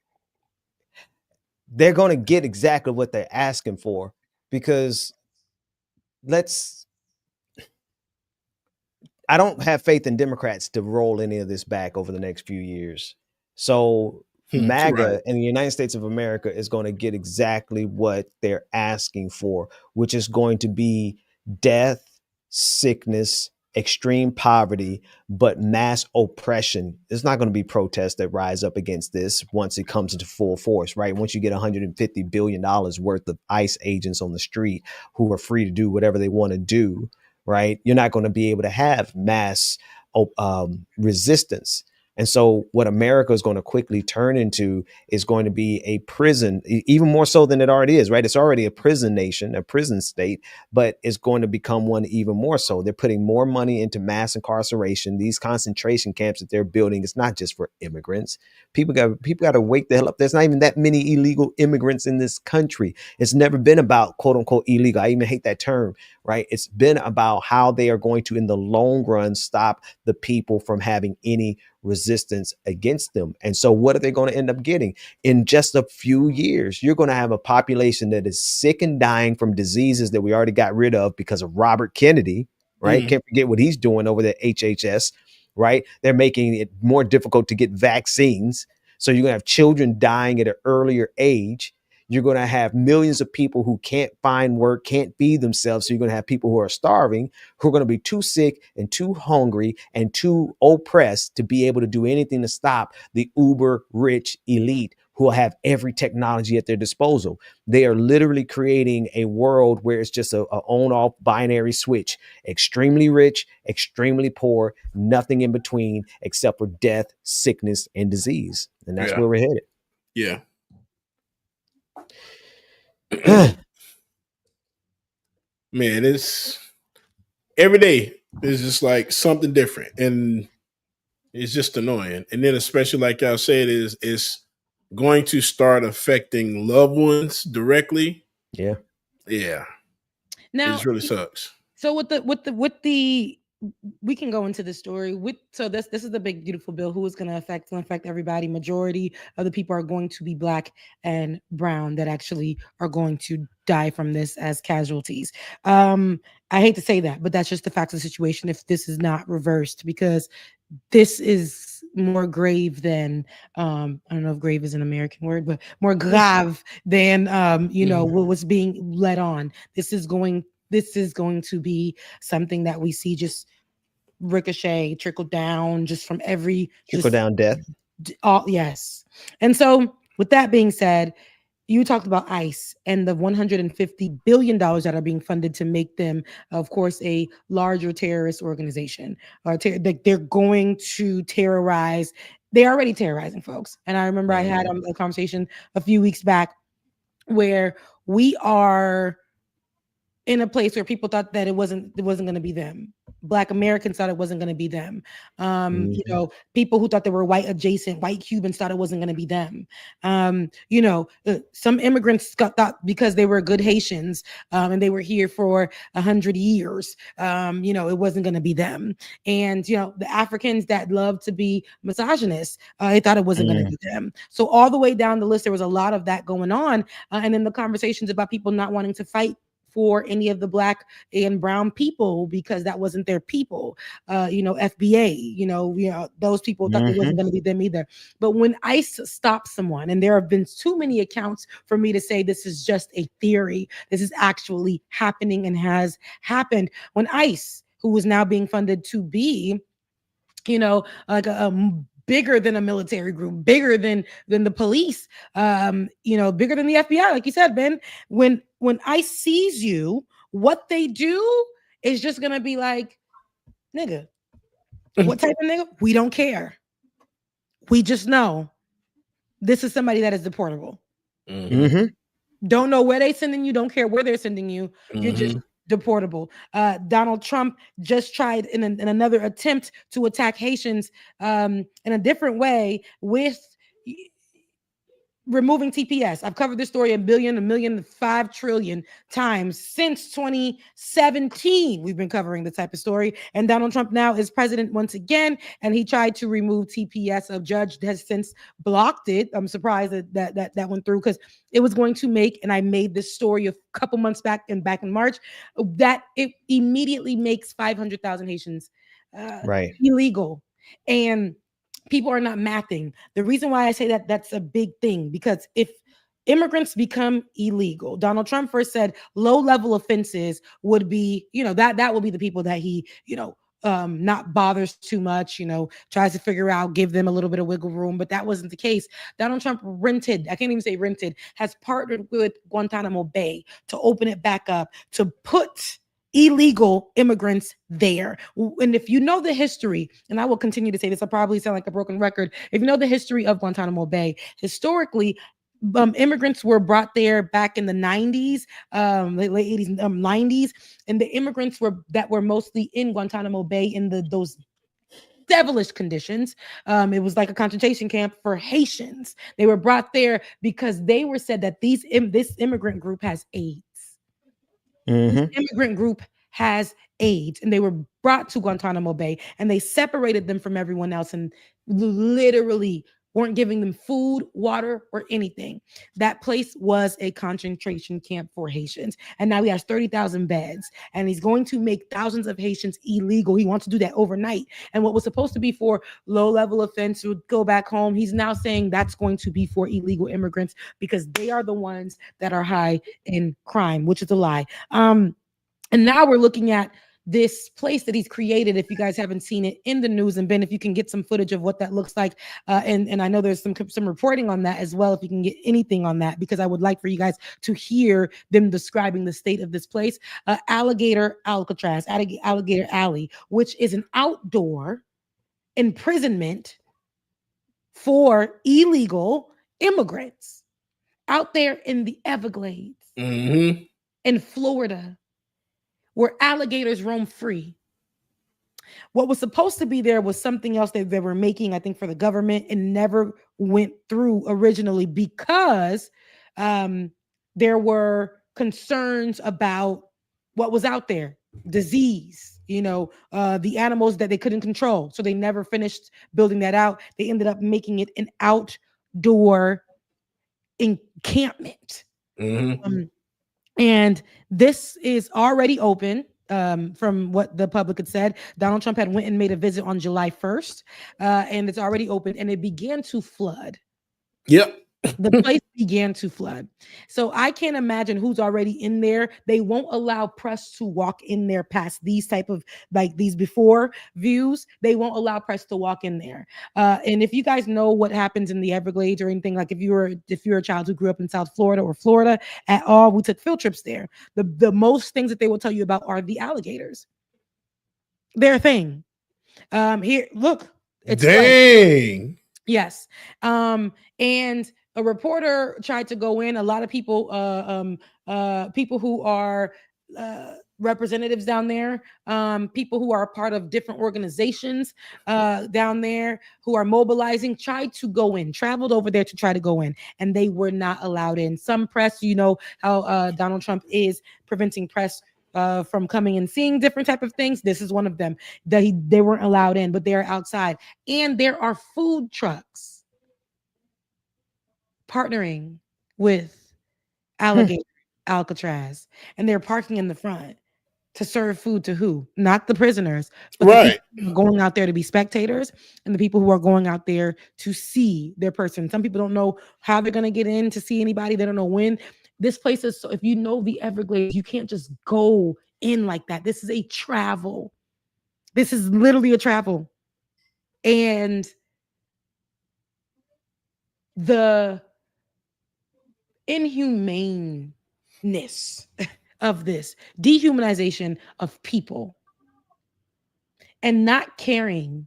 they're going to get exactly what they're asking for, because I don't have faith in Democrats to roll any of this back over the next few years. So MAGA and the United States of America is going to get exactly what they're asking for, which is going to be death, sickness, extreme poverty, but mass oppression. There's not going to be protests that rise up against this once it comes into full force, right? Once you get $150 billion worth of ICE agents on the street who are free to do whatever they want to do, right? You're not going to be able to have mass resistance. And so what America is going to quickly turn into is going to be a prison, even more so than it already is, right? It's already a prison nation, a prison state, but it's going to become one even more so. They're putting more money into mass incarceration. These concentration camps that they're building, it's not just for immigrants. People got to wake the hell up. There's not even that many illegal immigrants in this country. It's never been about quote unquote illegal. I even hate that term, right? It's been about how they are going to, in the long run, stop the people from having any resistance against them. And so what are they going to end up getting? In just a few years, you're going to have a population that is sick and dying from diseases that we already got rid of because of Robert Kennedy, right? Can't forget what he's doing over there at HHS, right? They're making it more difficult to get vaccines. So you're going to have children dying at an earlier age. You're going to have millions of people who can't find work, can't feed themselves. So you're going to have people who are starving, who are going to be too sick and too hungry and too oppressed to be able to do anything to stop the uber rich elite who will have every technology at their disposal. They are literally creating a world where it's just a on-off binary switch. Extremely rich, extremely poor, nothing in between except for death, sickness, and disease. And that's where we're headed. Yeah. Man, it's every day is just like something different, and it's just annoying. And then especially like y'all said, it's going to start affecting loved ones directly. Yeah. Now it really sucks. So with the we can go into the story so this is the big beautiful bill. Who is going to affect everybody. Majority of the people are going to be Black and brown that actually are going to die from this as casualties. I hate to say that, but that's just the facts of the situation if this is not reversed, because this is more grave than I don't know if grave is an American word, but more grave than what was being led on. This is going to be something that we see just ricochet, trickle down, just from every down death. Yes. And so with that being said, you talked about ICE and the $150 billion that are being funded to make them, of course, a larger terrorist organization. They're going to terrorize. They're already terrorizing folks. And I remember I had a conversation a few weeks back where we are in a place where people thought that it wasn't going to be them. Black Americans thought it wasn't going to be them. People who thought they were white adjacent, white Cubans thought it wasn't going to be them. Some immigrants thought because they were good Haitians and they were here for 100 years, it wasn't going to be them. And, the Africans that love to be misogynists, they thought it wasn't going to be them. So all the way down the list, there was a lot of that going on. And then the conversations about people not wanting to fight for any of the Black and brown people because that wasn't their people. FBA, those people thought it wasn't going to be them either. But when ICE stops someone, and there have been too many accounts for me to say this is just a theory, this is actually happening and has happened. When ICE, who is now being funded to be, like a bigger than a military group, bigger than the police, bigger than the FBI, like you said, Ben. When ICE sees you, what they do is just gonna be like, nigga, what type of nigga? We don't care. We just know this is somebody that is deportable. Don't know where they're sending you. Don't care where they're sending you. You're just deportable. Donald Trump just tried in another attempt to attack Haitians in a different way with removing TPS. I've covered this story a million, 5 trillion times since 2017. We've been covering the type of story. And Donald Trump now is president once again, and he tried to remove TPS. A judge has since blocked it. I'm surprised that went through, because it was going to make, and I made this story a couple months back in March, that it immediately makes 500,000 Haitians illegal. And people are not mathing. The reason why I say that that's a big thing, because if immigrants become illegal, Donald Trump first said low-level offenses would be, that will be the people that he, not bothers too much, tries to figure out, give them a little bit of wiggle room. But that wasn't the case. Donald Trump has partnered with Guantanamo Bay to open it back up, to put illegal immigrants there. And if you know the history, and I will continue to say this, I'll probably sound like a broken record. If you know the history of Guantanamo Bay, historically, immigrants were brought there back in the 90s, late 80s, 90s, and the immigrants that were mostly in Guantanamo Bay in those devilish conditions. It was like a concentration camp for Haitians. They were brought there because they were said that this immigrant group has AIDS. This immigrant group has AIDS, and they were brought to Guantanamo Bay, and they separated them from everyone else and literally weren't giving them food, water, or anything. That place was a concentration camp for Haitians. And now he has 30,000 beds, and he's going to make thousands of Haitians illegal. He wants to do that overnight. And what was supposed to be for low-level offense would go back home. He's now saying that's going to be for illegal immigrants because they are the ones that are high in crime, which is a lie. And now we're looking at this place that he's created. If you guys haven't seen it in the news, and Ben, if you can get some footage of what that looks like, and I know there's some reporting on that as well, if you can get anything on that, because I would like for you guys to hear them describing the state of this place. Alligator Alcatraz, Alligator Alley, which is an outdoor imprisonment for illegal immigrants out there in the Everglades in Florida, where alligators roam free. What was supposed to be there was something else that they were making, I think, for the government, and never went through originally because there were concerns about what was out there, disease, the animals that they couldn't control. So they never finished building that out. They ended up making it an outdoor encampment. And this is already open. From what the public had said, Donald Trump had went and made a visit on July 1st, and it's already open, and it began to flood. Yep. The place began to flood. So I can't imagine who's already in there. They won't allow press to walk in there past these type of, like, these before views. They won't allow press to walk in there. And if you guys know what happens in the Everglades or anything, like if you're a child who grew up in South Florida or Florida at all, we took field trips there. The most things that they will tell you about are the alligators. They're a thing. Here, look. It's dang. Yes. And a reporter tried to go in. A lot of people, people who are representatives down there, people who are a part of different organizations down there who are mobilizing, tried to go in, traveled over there to try to go in, and they were not allowed in. Some press, how Donald Trump is preventing press from coming and seeing different type of things. This is one of them. They weren't allowed in, but they're outside. And there are food trucks partnering with alligators Alcatraz, and they're parking in the front to serve food to who? Not the prisoners, but the Right. people who are going out there to be spectators and the people who are going out there to see their person. Some people don't know how they're going to get in to see anybody. They don't know when. This place is so, if you know the Everglades, you can't just go in like that. This is a travel. This is literally a travel. And the inhumaneness of this dehumanization of people and not caring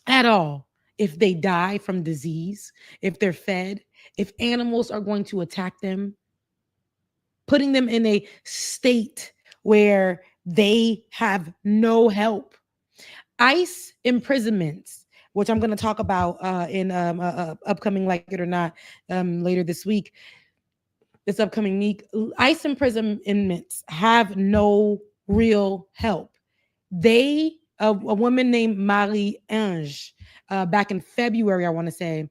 at all if they die from disease, if they're fed, if animals are going to attack them, putting them in a state where they have no help. ICE imprisonments, which I'm going to talk about in upcoming Like It or Not later this week. This upcoming week, ICE imprisonments have no real help. They, a woman named Marie Ange, back in February, I want to say,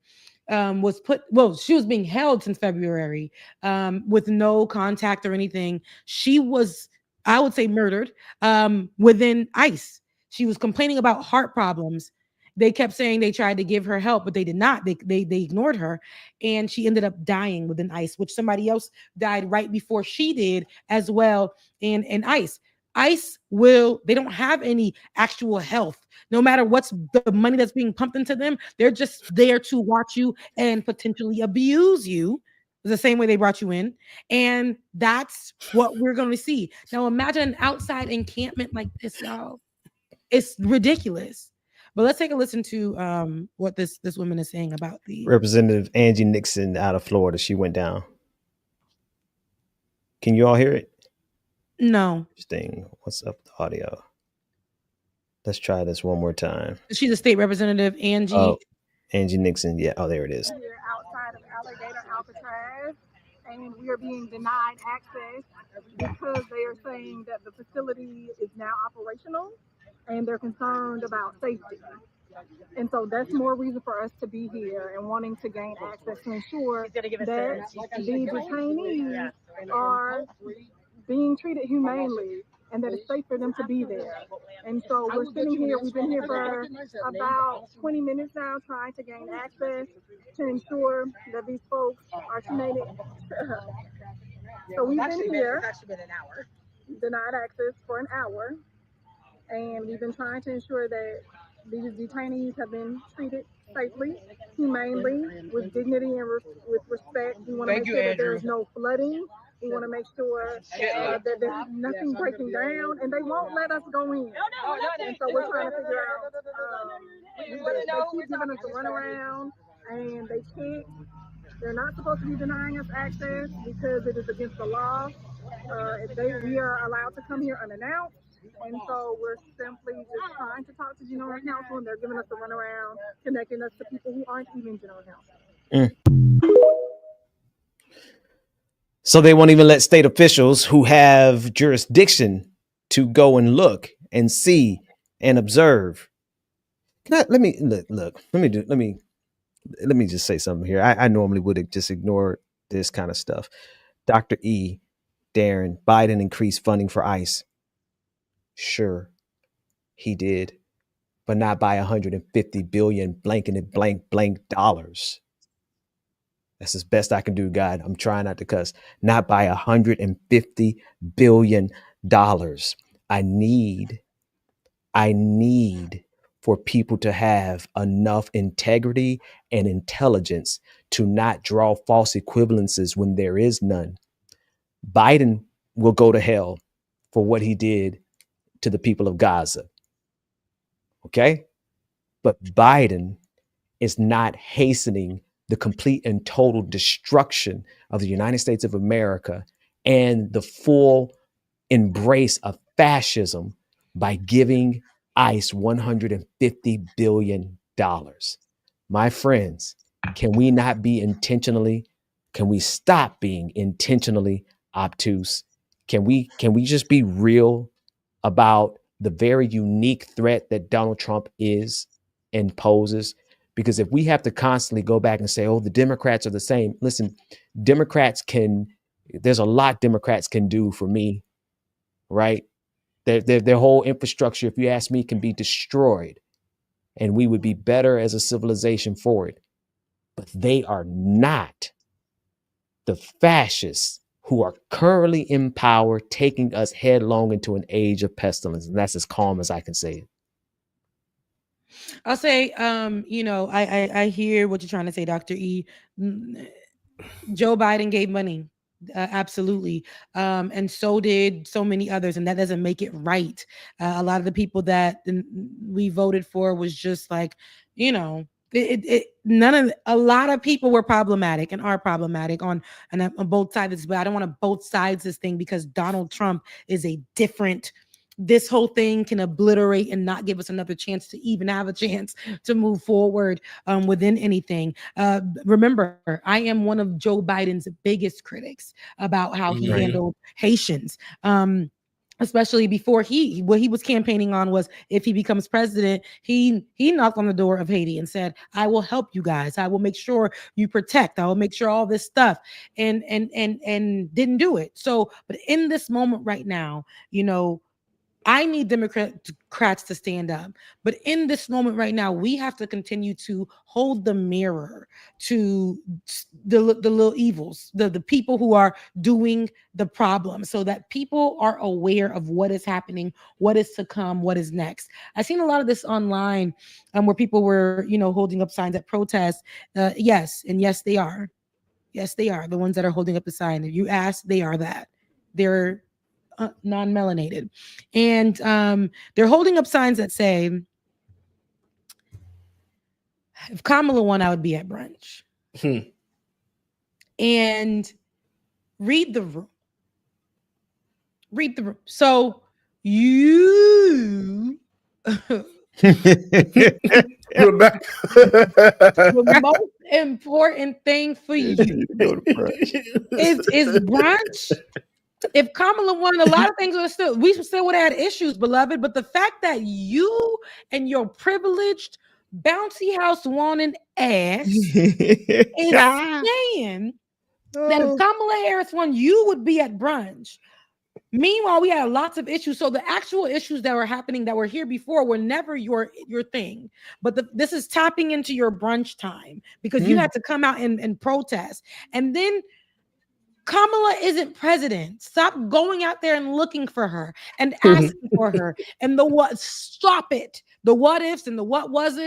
was put, well, she was being held since February with no contact or anything. She was, I would say, murdered within ICE. She was complaining about heart problems. They kept saying they tried to give her help, but they did not. They ignored her, and she ended up dying within ICE, which somebody else died right before she did as well in ICE. ICE will, they don't have any actual health. No matter what's the money that's being pumped into them, they're just there to watch you and potentially abuse you the same way they brought you in. And that's what we're going to see. Now imagine an outside encampment like this, y'all. It's ridiculous. But let's take a listen to what this woman is saying about the Representative Angie Nixon out of Florida. She went down. Can you all hear it? No. Interesting. What's up with the audio? Let's try this one more time. She's a state representative, Angie. Oh, Angie Nixon. Yeah. Oh, there it is. We're outside of Alligator Alcatraz, and we are being denied access because they are saying that the facility is now operational, and they're concerned about safety. And so that's more reason for us to be here and wanting to gain access to ensure that the detainees are being treated humanely and that it's safe for them to be there. And so we're sitting here, we've been here for about 20 minutes now trying to gain access to ensure that these folks are treated. So we've been here, denied access for an hour, and we've been trying to ensure that these detainees have been treated safely, humanely, with dignity and with respect. We want to make sure that there is no flooding. We want to make sure that there's nothing breaking down, and they won't let us go in. And so we're trying to figure out, they keep giving us a runaround, and they're not supposed to be denying us access because it is against the law. We are allowed to come here unannounced. And so we're simply just trying to talk to general counsel, and they're giving us a runaround, connecting us to people who aren't even general counsel. So they won't even let state officials who have jurisdiction to go and look and see and observe. Let me just say something here. I normally would just ignore this kind of stuff. Dr. E. Darren, Biden increased funding for ICE. Sure, he did, but not by 150 billion blank dollars. That's as best I can do, God. I'm trying not to cuss. Not by $150 billion. I need for people to have enough integrity and intelligence to not draw false equivalences when there is none. Biden will go to hell for what he did to the people of Gaza. Okay? But Biden is not hastening the complete and total destruction of the United States of America and the full embrace of fascism by giving ICE $150 billion. My friends, can we stop being intentionally obtuse? Can we just be real about the very unique threat that Donald Trump is and poses? Because if we have to constantly go back and say, oh, the Democrats are the same. Listen, Democrats can There's a lot Democrats can do for me, right? Their whole infrastructure, if you ask me, can be destroyed, and we would be better as a civilization for it. But they are not the fascists who are currently in power, taking us headlong into an age of pestilence. And that's as calm as I can say it. I'll say, I hear what you're trying to say, Dr. E. Joe Biden gave money. Absolutely. And so did so many others, and that doesn't make it right. A lot of the people that we voted for was just like, a lot of people were problematic and are problematic on both sides. But I don't want to both sides this thing, because Donald Trump is a different. This whole thing can obliterate and not give us another chance to even have a chance to move forward within anything. Remember, I am one of Joe Biden's biggest critics about how he handled Haitians. Especially before what he was campaigning on was, if he becomes president, he knocked on the door of Haiti and said, I will help you guys. I will make sure you protect. I will make sure all this stuff, and didn't do it. So, but in this moment right now, I need Democrats to stand up. But in this moment right now, we have to continue to hold the mirror to the little evils, the people who are doing the problem, so that people are aware of what is happening, what is to come, what is next. I've seen a lot of this online where people were, holding up signs at protests. Yes, and yes, they are. Yes, they are. The ones that are holding up the sign. If you ask, they are that. They're non-melanated, and they're holding up signs that say, if Kamala won, I would be at brunch. And read the room. So you Rebecca. the most important thing for you is brunch. If Kamala won, a lot of things we still would have had issues, beloved. But the fact that you and your privileged bouncy house wanting ass is saying that if Kamala Harris won, you would be at brunch. Meanwhile, we had lots of issues. So the actual issues that were happening that were here before were never your thing. But this is tapping into your brunch time, because you had to come out and protest. And then Kamala isn't president. Stop going out there and looking for her and asking for her. And the what? Stop it. The what ifs and the what was.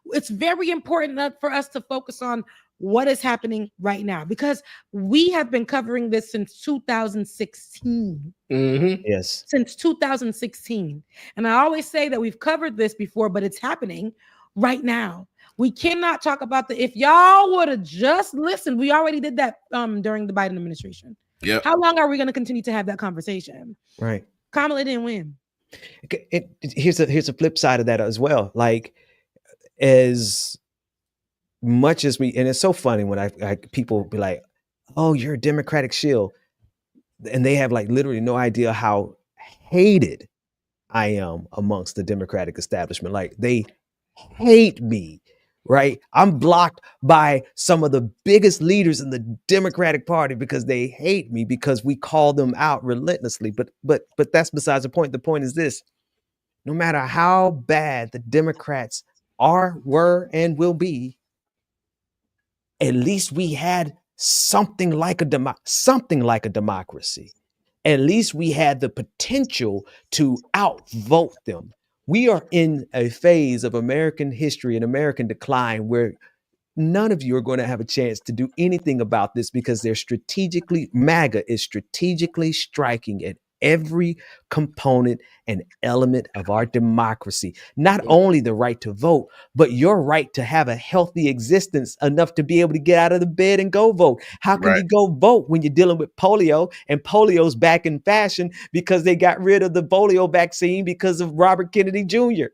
It's very important for us to focus on what is happening right now, because we have been covering this since 2016. Yes. Since 2016. And I always say that we've covered this before, but it's happening right now. We cannot talk about if y'all would have just listened. We already did that during the Biden administration. Yeah. How long are we going to continue to have that conversation? Right. Kamala didn't win. Here's a flip side of that as well. Like, as much as and it's so funny when I people be like, oh, you're a Democratic shill, and they have like literally no idea how hated I am amongst the Democratic establishment. Like, they hate me, right? I'm blocked by some of the biggest leaders in the Democratic Party because they hate me, because we call them out relentlessly. But that's besides the point. The point is this: no matter how bad the Democrats are, were, and will be, at least we had something like a democracy. At least we had the potential to outvote them. We are in a phase of American history and American decline where none of you are going to have a chance to do anything about this, because MAGA is strategically striking at every component and element of our democracy. Not only the right to vote, but your right to have a healthy existence enough to be able to get out of the bed and go vote. How can you go vote when you're dealing with polio, and polio's back in fashion because they got rid of the polio vaccine because of Robert Kennedy Jr.?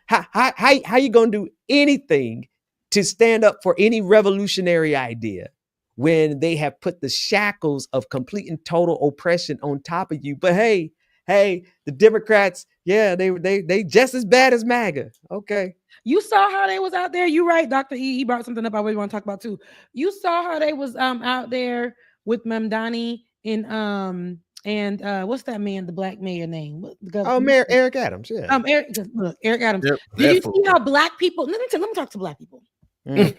How you going to do anything to stand up for any revolutionary idea when they have put the shackles of complete and total oppression on top of you? But hey, the Democrats, yeah, they just as bad as MAGA. Okay. You saw how they was out there. You're right, Dr. E. He brought something up I really want to talk about too. You saw how they was out there with Mamdani and what's that man, the black mayor name? Mayor Eric Adams. Yeah. Eric, look, Eric Adams. Yep, Did you that see how black people? Let me talk to black people. Mm.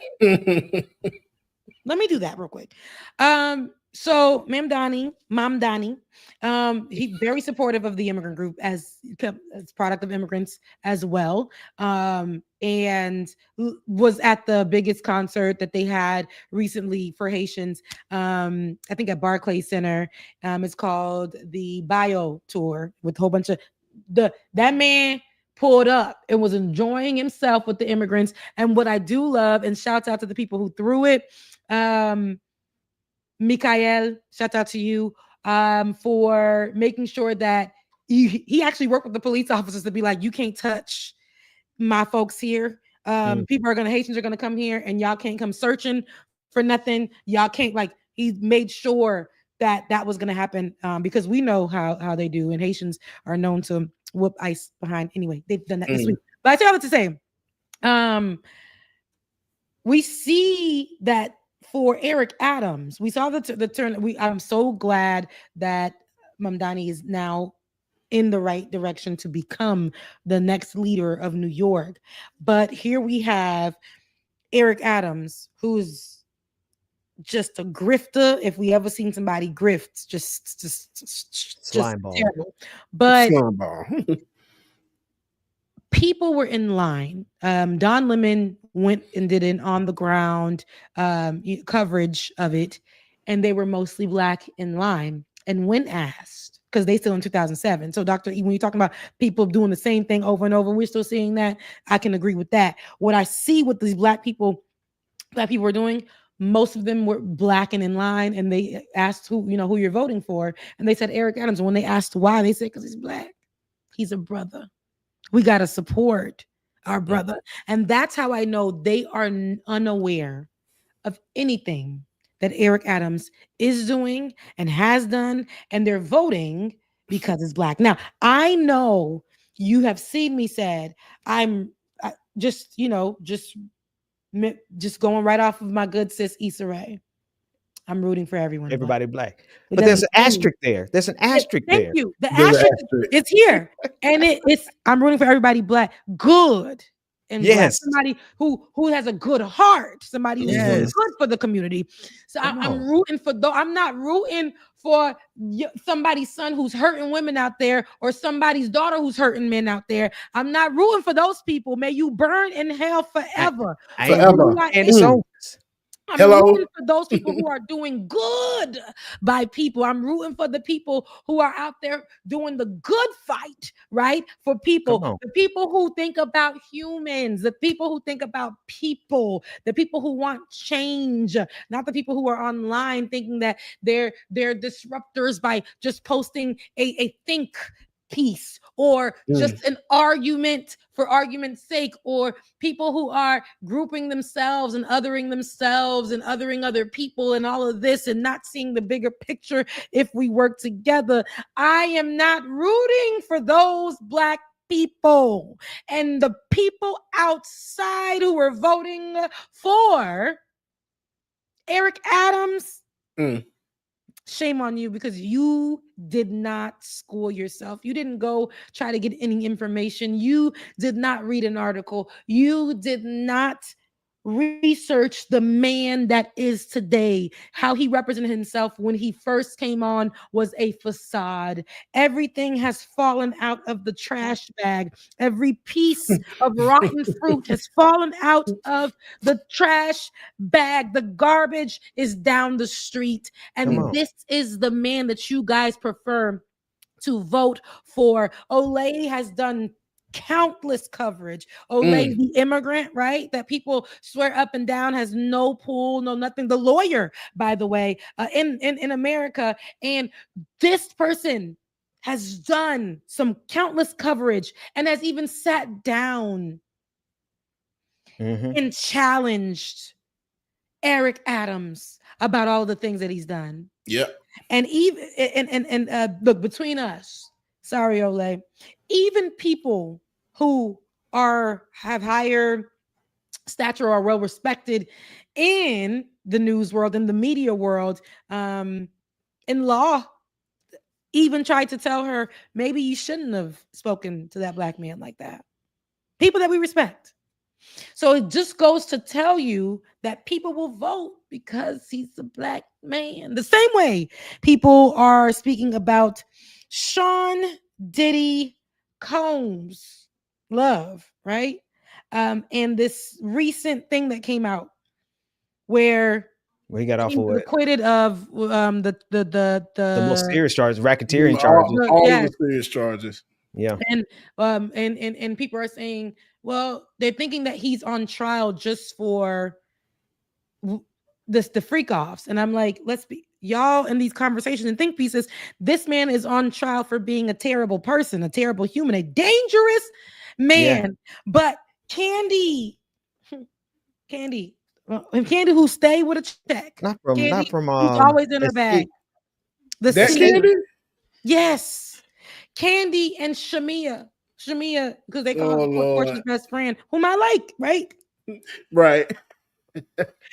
Let me do that real quick. So Mamdani, he's very supportive of the immigrant group as product of immigrants as well. And was at the biggest concert that they had recently for Haitians. I think at Barclays Center. It's called the Bio Tour with a whole bunch of that man pulled up and was enjoying himself with the immigrants. And what I do love, and shouts out to the people who threw it. Mikael, shout out to you for making sure that he actually worked with the police officers to be like, you can't touch my folks here. Haitians are gonna come here and y'all can't come searching for nothing. Y'all can't, like, he made sure that that was gonna happen because we know how they do, and Haitians are known to whoop ice behind. Anyway, they've done that this week. But I tell you what to say. We see that for Eric Adams, we saw the turn. I'm so glad that Mamdani is now in the right direction to become the next leader of New York. But here we have Eric Adams, who's just a grifter. If we ever seen somebody grift, just Slime ball. terrible. But Slime ball. people were in line. Don Lemon went and did an on the ground coverage of it, and they were mostly black in line. And when asked, because they still in 2007. So Dr. E, when you're talking about people doing the same thing over and over, we're still seeing that. I can agree with that. What I see with these black people are doing, most of them were black and in line, and they asked who you're voting for, and they said Eric Adams. And when they asked why, they said because he's black. He's a brother. We got to support our brother. And that's how I know they are unaware of anything that Eric Adams is doing and has done, and they're voting because it's black. Now, I know you have seen me said, just going right off of my good sis Issa Rae. I'm rooting for everyone. Everybody black. But there's an asterisk there. There's an asterisk there. Thank you. The asterisk is here. And it's I'm rooting for everybody black. Good. And yes, somebody who has a good heart, somebody who's doing good for the community. So I'm rooting for those. I'm not rooting for somebody's son who's hurting women out there, or somebody's daughter who's hurting men out there. I'm not rooting for those people. May you burn in hell forever. I'm rooting for those people who are doing good by people. I'm rooting for the people who are out there doing the good fight, right? For people, the people who think about humans, the people who think about people, the people who want change, not the people who are online thinking that they're disruptors by just posting a think piece or just an argument for argument's sake, or people who are grouping themselves and othering other people and all of this and not seeing the bigger picture if we work together. I am not rooting for those black people and the people outside who are voting for Eric Adams. Shame on you, because you did not school yourself. You didn't go try to get any information. You did not read an article. You did not research the man that is today. How he represented himself when he first came on was a facade. Everything has fallen out of the trash bag. Every piece of rotten fruit has fallen out of the trash bag. The garbage is down the street. And this is the man that you guys prefer to vote for. Olay has done countless coverage. Olay, the immigrant, right? That people swear up and down has no pool, no nothing. The lawyer, by the way, in America. And this person has done some countless coverage and has even sat down and challenged Eric Adams about all the things that he's done. Yep. And even look, between us, sorry, Olay, even people who have higher stature or well respected in the news world, in the media world, in law, even tried to tell her maybe you shouldn't have spoken to that black man like that. People that we respect. So it just goes to tell you that people will vote because he's a black man. The same way people are speaking about Sean Diddy Combs' love, right? And this recent thing that came out where he got off he of was it. acquitted of The most serious charges, Mm, racketeering charges. all yeah. the serious charges. Yeah. And people are saying, well, they're thinking that he's on trial just for the freak offs. And I'm like, let's be y'all in these conversations and think pieces. This man is on trial for being a terrible person, a terrible human, a dangerous man. But Candy, who stay with a check, Not from who's always in her bag. The That secret, Candy? yes, Candy and Shamia, because they call Oh, her Portia's Lord. best friend, whom I like, right? Right.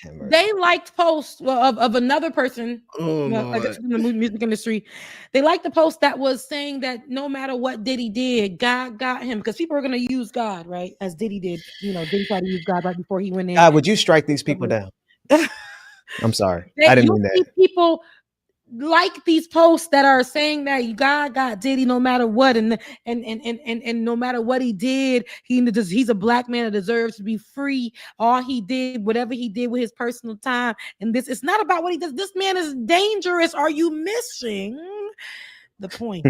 They liked posts of another person, Oh, like Lord. in the music industry. They liked the post that was saying that no matter what Diddy did, God got him, because people are going to use God, right? As Diddy did. Diddy tried to use God right before he went in. God, would you strike these people down? I'm sorry. I didn't mean that. People like these posts that are saying that God got Diddy no matter what, and no matter what he did, he's a black man that deserves to be free. All he did, whatever he did with his personal time, and it's not about what he does. This man is dangerous. Are you missing the point?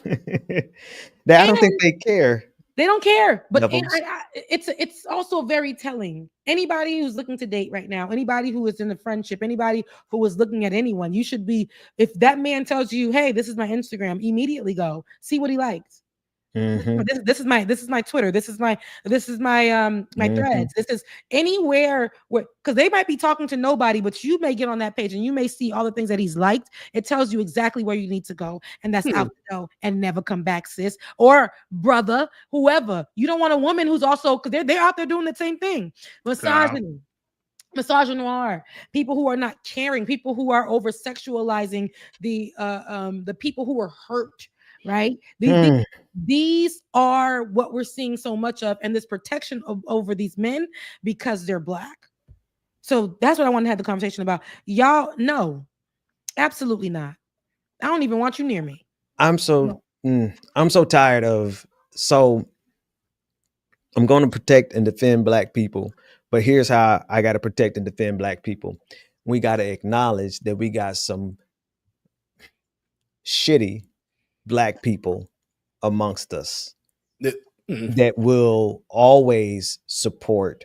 I don't think they care. They don't care, but it's also very telling. Anybody who's looking to date right now, anybody who is in a friendship, anybody who is looking at anyone, you should be. If that man tells you, "Hey, this is my Instagram," immediately go see what he likes. Mm-hmm. This is my Twitter. This is my threads. This is anywhere where, because they might be talking to nobody, but you may get on that page and you may see all the things that he's liked. It tells you exactly where you need to go, and that's out the door and never come back, sis or brother, whoever. You don't want a woman who's also, because they're out there doing the same thing, misogyny. Misogynoir, people who are not caring, people who are over sexualizing the people who are hurt, right? These are what we're seeing so much of, and this protection over these men because they're black. So that's what I want to have the conversation about. Y'all, no, absolutely not. I don't even want you near me. I'm so tired of, so I'm going to protect and defend black people, but here's how I got to protect and defend black people. We got to acknowledge that we got some shitty black people amongst us that will always support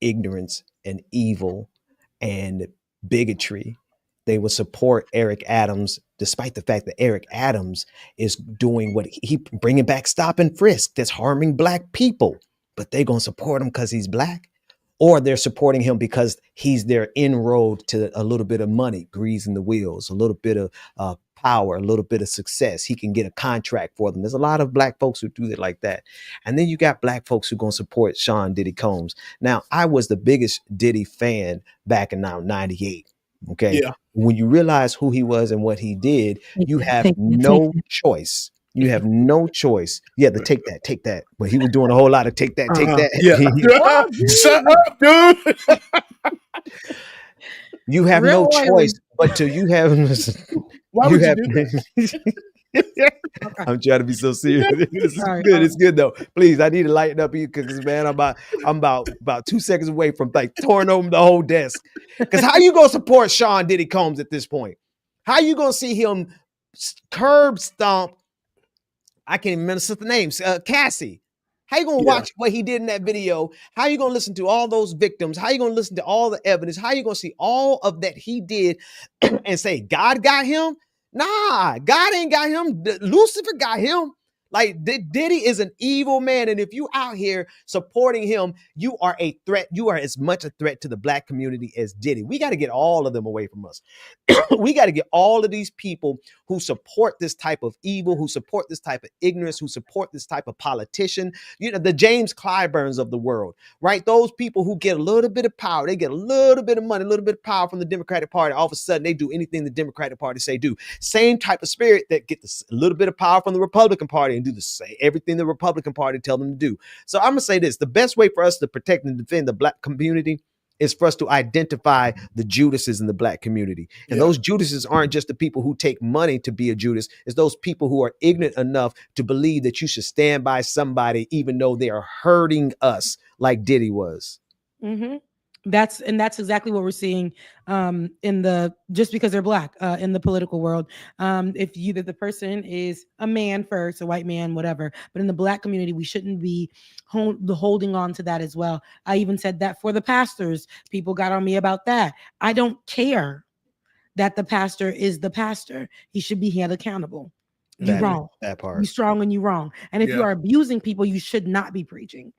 ignorance and evil and bigotry. They will support Eric Adams, despite the fact that Eric Adams is doing what he bringing back stop and frisk that's harming black people, but they're going to support him because he's black, or they're supporting him because he's their inroad to a little bit of money, greasing the wheels, a little bit of power, a little bit of success. He can get a contract for them. There's a lot of black folks who do it like that. And then you got black folks who are going to support Sean Diddy Combs. Now, I was the biggest Diddy fan back in 98. Okay. Yeah. When you realize who he was and what he did, you have no choice. You have no choice. Yeah, to take that. But he was doing a whole lot of take that. Yeah. Shut up, dude. You have no choice but to you have. Why would you do that? I'm trying to be so serious. This is good. It's good though. Please, I need to lighten up here because man, I'm about 2 seconds away from like torn over the whole desk. Because how you gonna support Sean Diddy Combs at this point? How you gonna see him curb stomp? I can't even remember the names. Cassie. How you gonna watch what he did in that video? How you gonna listen to all those victims? How you gonna listen to all the evidence? How you gonna see all of that he did and say God got him? Nah, God ain't got him. Lucifer got him. Like Diddy is an evil man, and if you out here supporting him, you are a threat. You are as much a threat to the black community as Diddy. We got to get all of them away from us. We got to get all of these people who support this type of evil, who support this type of ignorance, who support this type of politician. You know, the James Clyburns of the world, right? Those people who get a little bit of power, they get a little bit of money, a little bit of power from the Democratic Party. All of a sudden, they do anything the Democratic Party say do. Same type of spirit that get a little bit of power from the Republican Party and do the same everything the Republican Party tell them to do. So I'm gonna say this: the best way for us to protect and defend the black community is for us to identify the Judases in the black community. And those Judases aren't just the people who take money to be a Judas. It's those people who are ignorant enough to believe that you should stand by somebody even though they are hurting us like Diddy was. Mm-hmm. That's exactly what we're seeing in the just because they're black in the political world. If the person is a man first, a white man, whatever, but in the black community, we shouldn't be holding on to that as well. I even said that for the pastors. People got on me about that. I don't care that the pastor is the pastor. He should be held accountable. You're wrong. That part. You're strong and you're wrong. And if you are abusing people, you should not be preaching.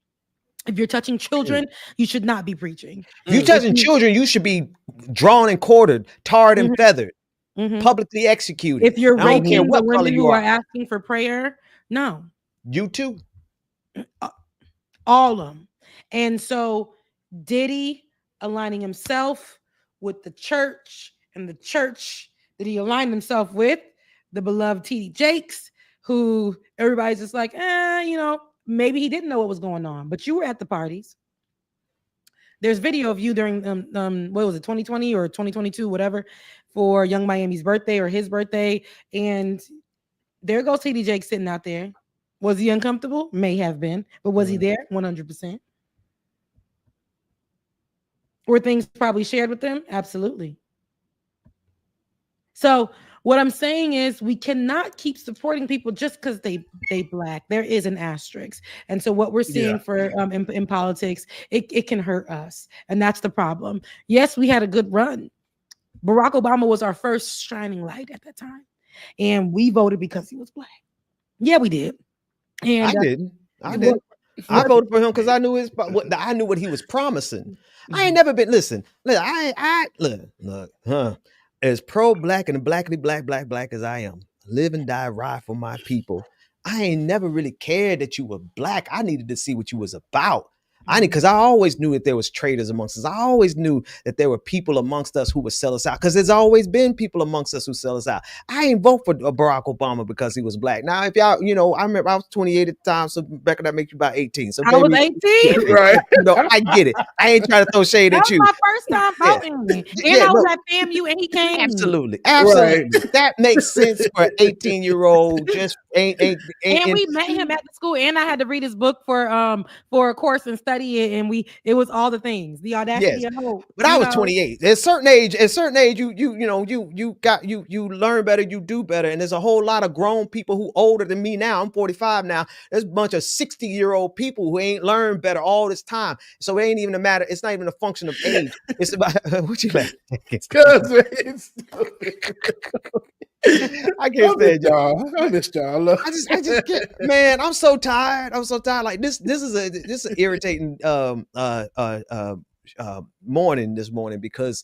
If you're touching children, you should not be preaching. If you're touching children, you should be drawn and quartered, tarred and feathered, publicly executed. If you're raping the women who are asking for prayer, no. You too. All of them. And so Diddy aligning himself with the church and the church that he aligned himself with, the beloved T.D. Jakes, who everybody's just like, maybe he didn't know what was going on, but you were at the parties. There's video of you during what was it, 2020 or 2022, whatever, for Young Miami's birthday or his birthday, and there goes T.D. Jakes sitting out there. Was he uncomfortable? May have been, but was he there? 100%. Were things probably shared with them? Absolutely. So what I'm saying is we cannot keep supporting people just because they black. There is an asterisk. And so what we're seeing for in politics, it can hurt us. And that's the problem. Yes, we had a good run. Barack Obama was our first shining light at that time. And we voted because he was black. Yeah, we did. And I didn't. I voted for him because I knew what he was promising. I ain't never been. Listen. Look, as pro-black and blackity black as I am, live and die, ride for my people. I ain't never really cared that you were black. I needed to see what you was about. Because I always knew that there was traitors amongst us. I always knew that there were people amongst us who would sell us out. Because there's always been people amongst us who sell us out. I ain't vote for Barack Obama because he was black. Now, if y'all, I remember I was 28 at the time, so Rebecca, that makes you about 18. So I was 18, right? I get it. I ain't trying to throw shade at you. That was my first time voting, and I was at FAMU, and he came. Absolutely. Right. That makes sense for an 18-year-old. Just ain't. And we met him at the school, and I had to read his book for a course and study it, and it was all the things, the audacity and hope. But I was 28. At a certain age, you learn better, you do better. And there's a whole lot of grown people who older than me now. I'm 45 now. There's a bunch of 60-year-old people who ain't learned better all this time. So it ain't even a matter. It's not even a function of age. It's about what you like. I can't stand y'all. I missed y'all. I just get, man. I'm so tired. Like this is an irritating morning this morning because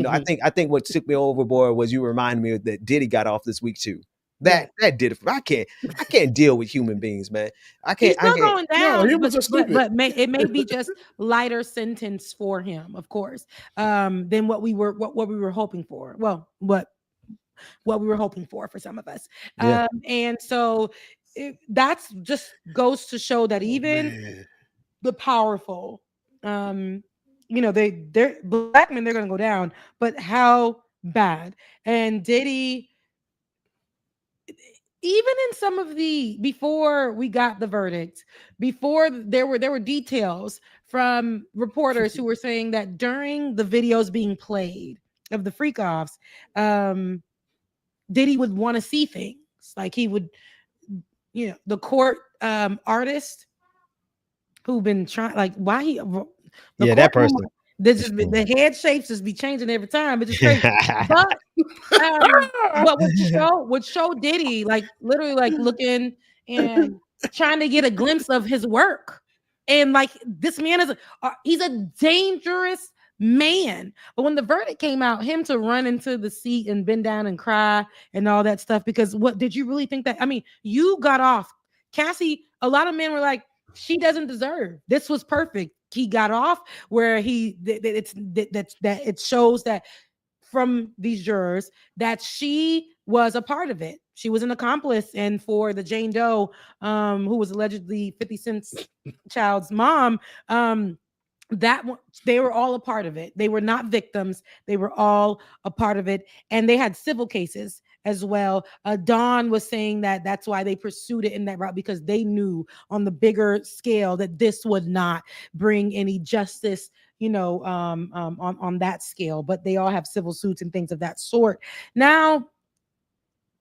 I think what took me overboard was you reminded me that Diddy got off this week too. That did it. I can't deal with human beings, man. I can't. He's still going down, no, but it may be just lighter sentence for him, of course, than what we were hoping for. Well, what we were hoping for some of us. And so that's just goes to show that even the powerful, they're black men, they're going to go down, but how bad? And Diddy, even in some of before we got the verdict, before there were details from reporters who were saying that during the videos being played of the freak offs, Diddy would want to see things like he would, the court artist who've been trying, like why he, that person. The head shapes just be changing every time. It's just crazy. But what would show Diddy like literally like looking and trying to get a glimpse of his work. And like this man is he's a dangerous man. But when the verdict came out, him to run into the seat and bend down and cry and all that stuff, because what did you really think that? I mean, you got off. Cassie, a lot of men were like, she doesn't deserve. This was perfect. He got off where it shows that from these jurors that she was a part of it. She was an accomplice, and for the Jane Doe, who was allegedly 50 Cent's child's mom, they were all a part of it. They were not victims. They were all a part of it, and they had civil cases as well. Dawn was saying that that's why they pursued it in that route, because they knew on the bigger scale that this would not bring any justice, on that scale. But they all have civil suits and things of that sort. Now,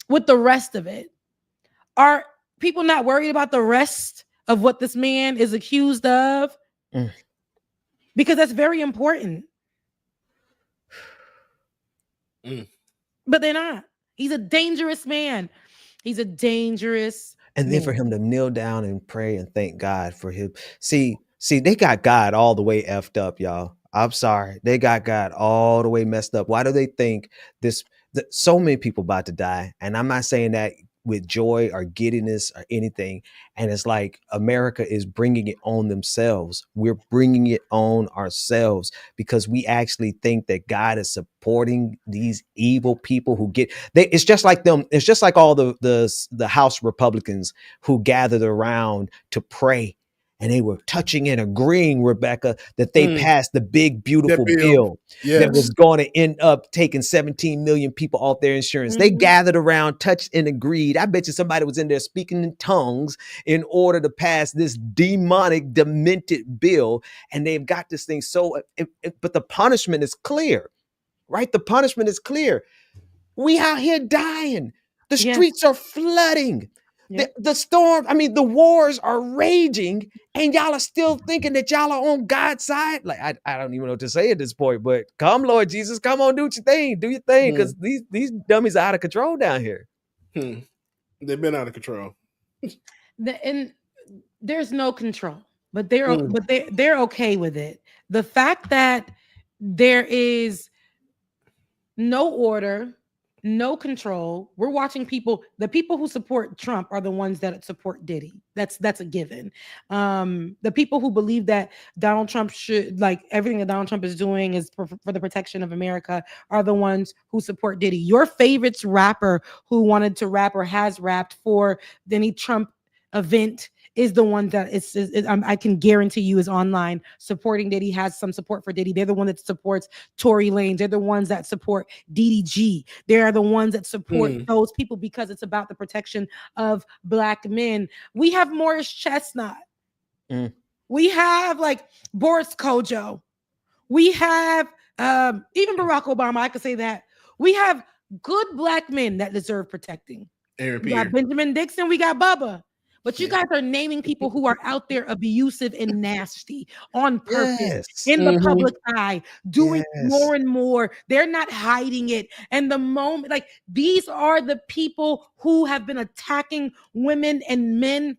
with the rest of it, are people not worried about the rest of what this man is accused of? Because that's very important. But they're not. He's a dangerous man. He's a dangerous And then for him to kneel down and pray and thank God for him. See, they got God all the way effed up, y'all. I'm sorry. They got God all the way messed up. Why do they think so many people about to die? And I'm not saying that with joy or giddiness or anything. And it's like America is bringing it on themselves. We're bringing it on ourselves because we actually think that God is supporting these evil people who it's just like them. It's just like all the House Republicans who gathered around to pray. And they were touching and agreeing, Rebecca, that they passed the big, beautiful bill that was going to end up taking 17 million people off their insurance. They gathered around, touched and agreed. I bet you somebody was in there speaking in tongues in order to pass this demonic, demented bill. And they've got this thing but the punishment is clear, right? The punishment is clear. We out here dying. The streets are flooding. The storm, the wars are raging, and y'all are still thinking that y'all are on God's side. Like, I don't even know what to say at this point, but come, Lord Jesus, come on, do your thing, because these dummies are out of control down here. They've been out of control. And there's no control, but they're okay with it. The fact that there is no order, no control. We're watching the people who support Trump are the ones that support Diddy. That's a given. The people who believe that Donald Trump should, like, everything that Donald Trump is doing is for the protection of America are the ones who support Diddy. Your favorite rapper who wanted to rap or has rapped for any Trump event is the one that I can guarantee you is online supporting Diddy, has some support for Diddy. They're the one that supports Tory Lanez. They're the ones that support DDG. They're the ones that support those people because it's about the protection of Black men. We have Morris Chestnut. We have like Boris Kojo. We have even Barack Obama. I could say that. We have good Black men that deserve protecting. We got Benjamin Dixon. We got Bubba. But you guys are naming people who are out there abusive and nasty on purpose, in the public eye, doing more and more. They're not hiding it. And the moment, like, these are the people who have been attacking women and men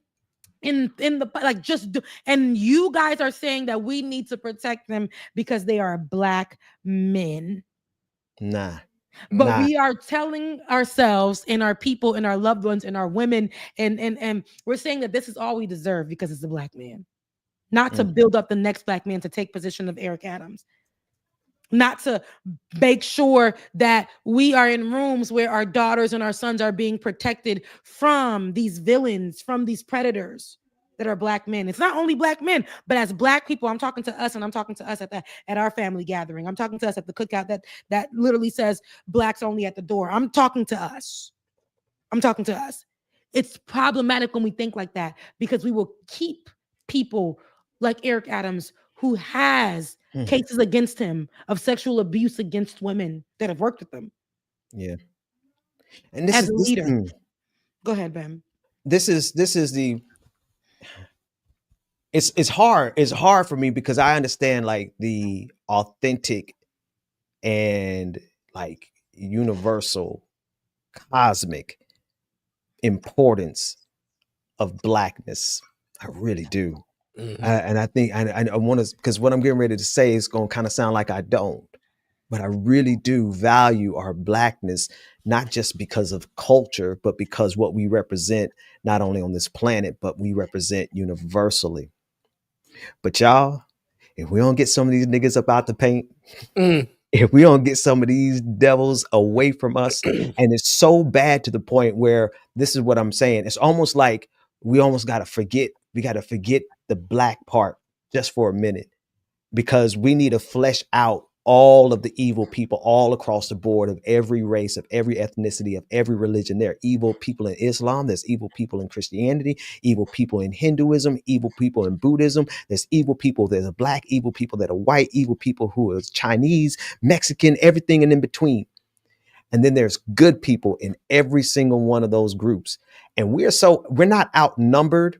in the, like, and you guys are saying that we need to protect them because they are Black men. Nah. But we are telling ourselves and our people and our loved ones and our women and we're saying that this is all we deserve because it's a Black man, not to build up the next Black man to take position of Eric Adams, not to make sure that we are in rooms where our daughters and our sons are being protected from these villains, from these predators that are Black men. It's not only Black men, but as Black people, I'm talking to us, and I'm talking to us at our family gathering. I'm talking to us at the cookout that literally says Blacks only at the door. I'm talking to us. It's problematic when we think like that because we will keep people like Eric Adams, who has cases against him of sexual abuse against women that have worked with them. Yeah. And this as is a leader. Go ahead, Ben. This is the it's hard for me because I understand like the authentic and like universal cosmic importance of blackness. I really do. Mhm. And I think I want to, because what I'm getting ready to say is going to kind of sound like I don't, but I really do value our blackness, not just because of culture, but because what we represent, not only on this planet, but we represent universally. But y'all, if we don't get some of these niggas up out the paint, Mm. if we don't get some of these devils away from us, and it's so bad to the point where this is what I'm saying. It's almost like we almost got to forget. We got to forget the black part just for a minute, because we need to flesh out all of the evil people all across the board, of every race, of every ethnicity, of every religion. There are evil people in Islam. There's evil people in Christianity, evil people in Hinduism, evil people in Buddhism. There's evil people. There's a black evil people that are white, evil people who are Chinese, Mexican, everything and in between. And then there's good people in every single one of those groups. And we're not outnumbered.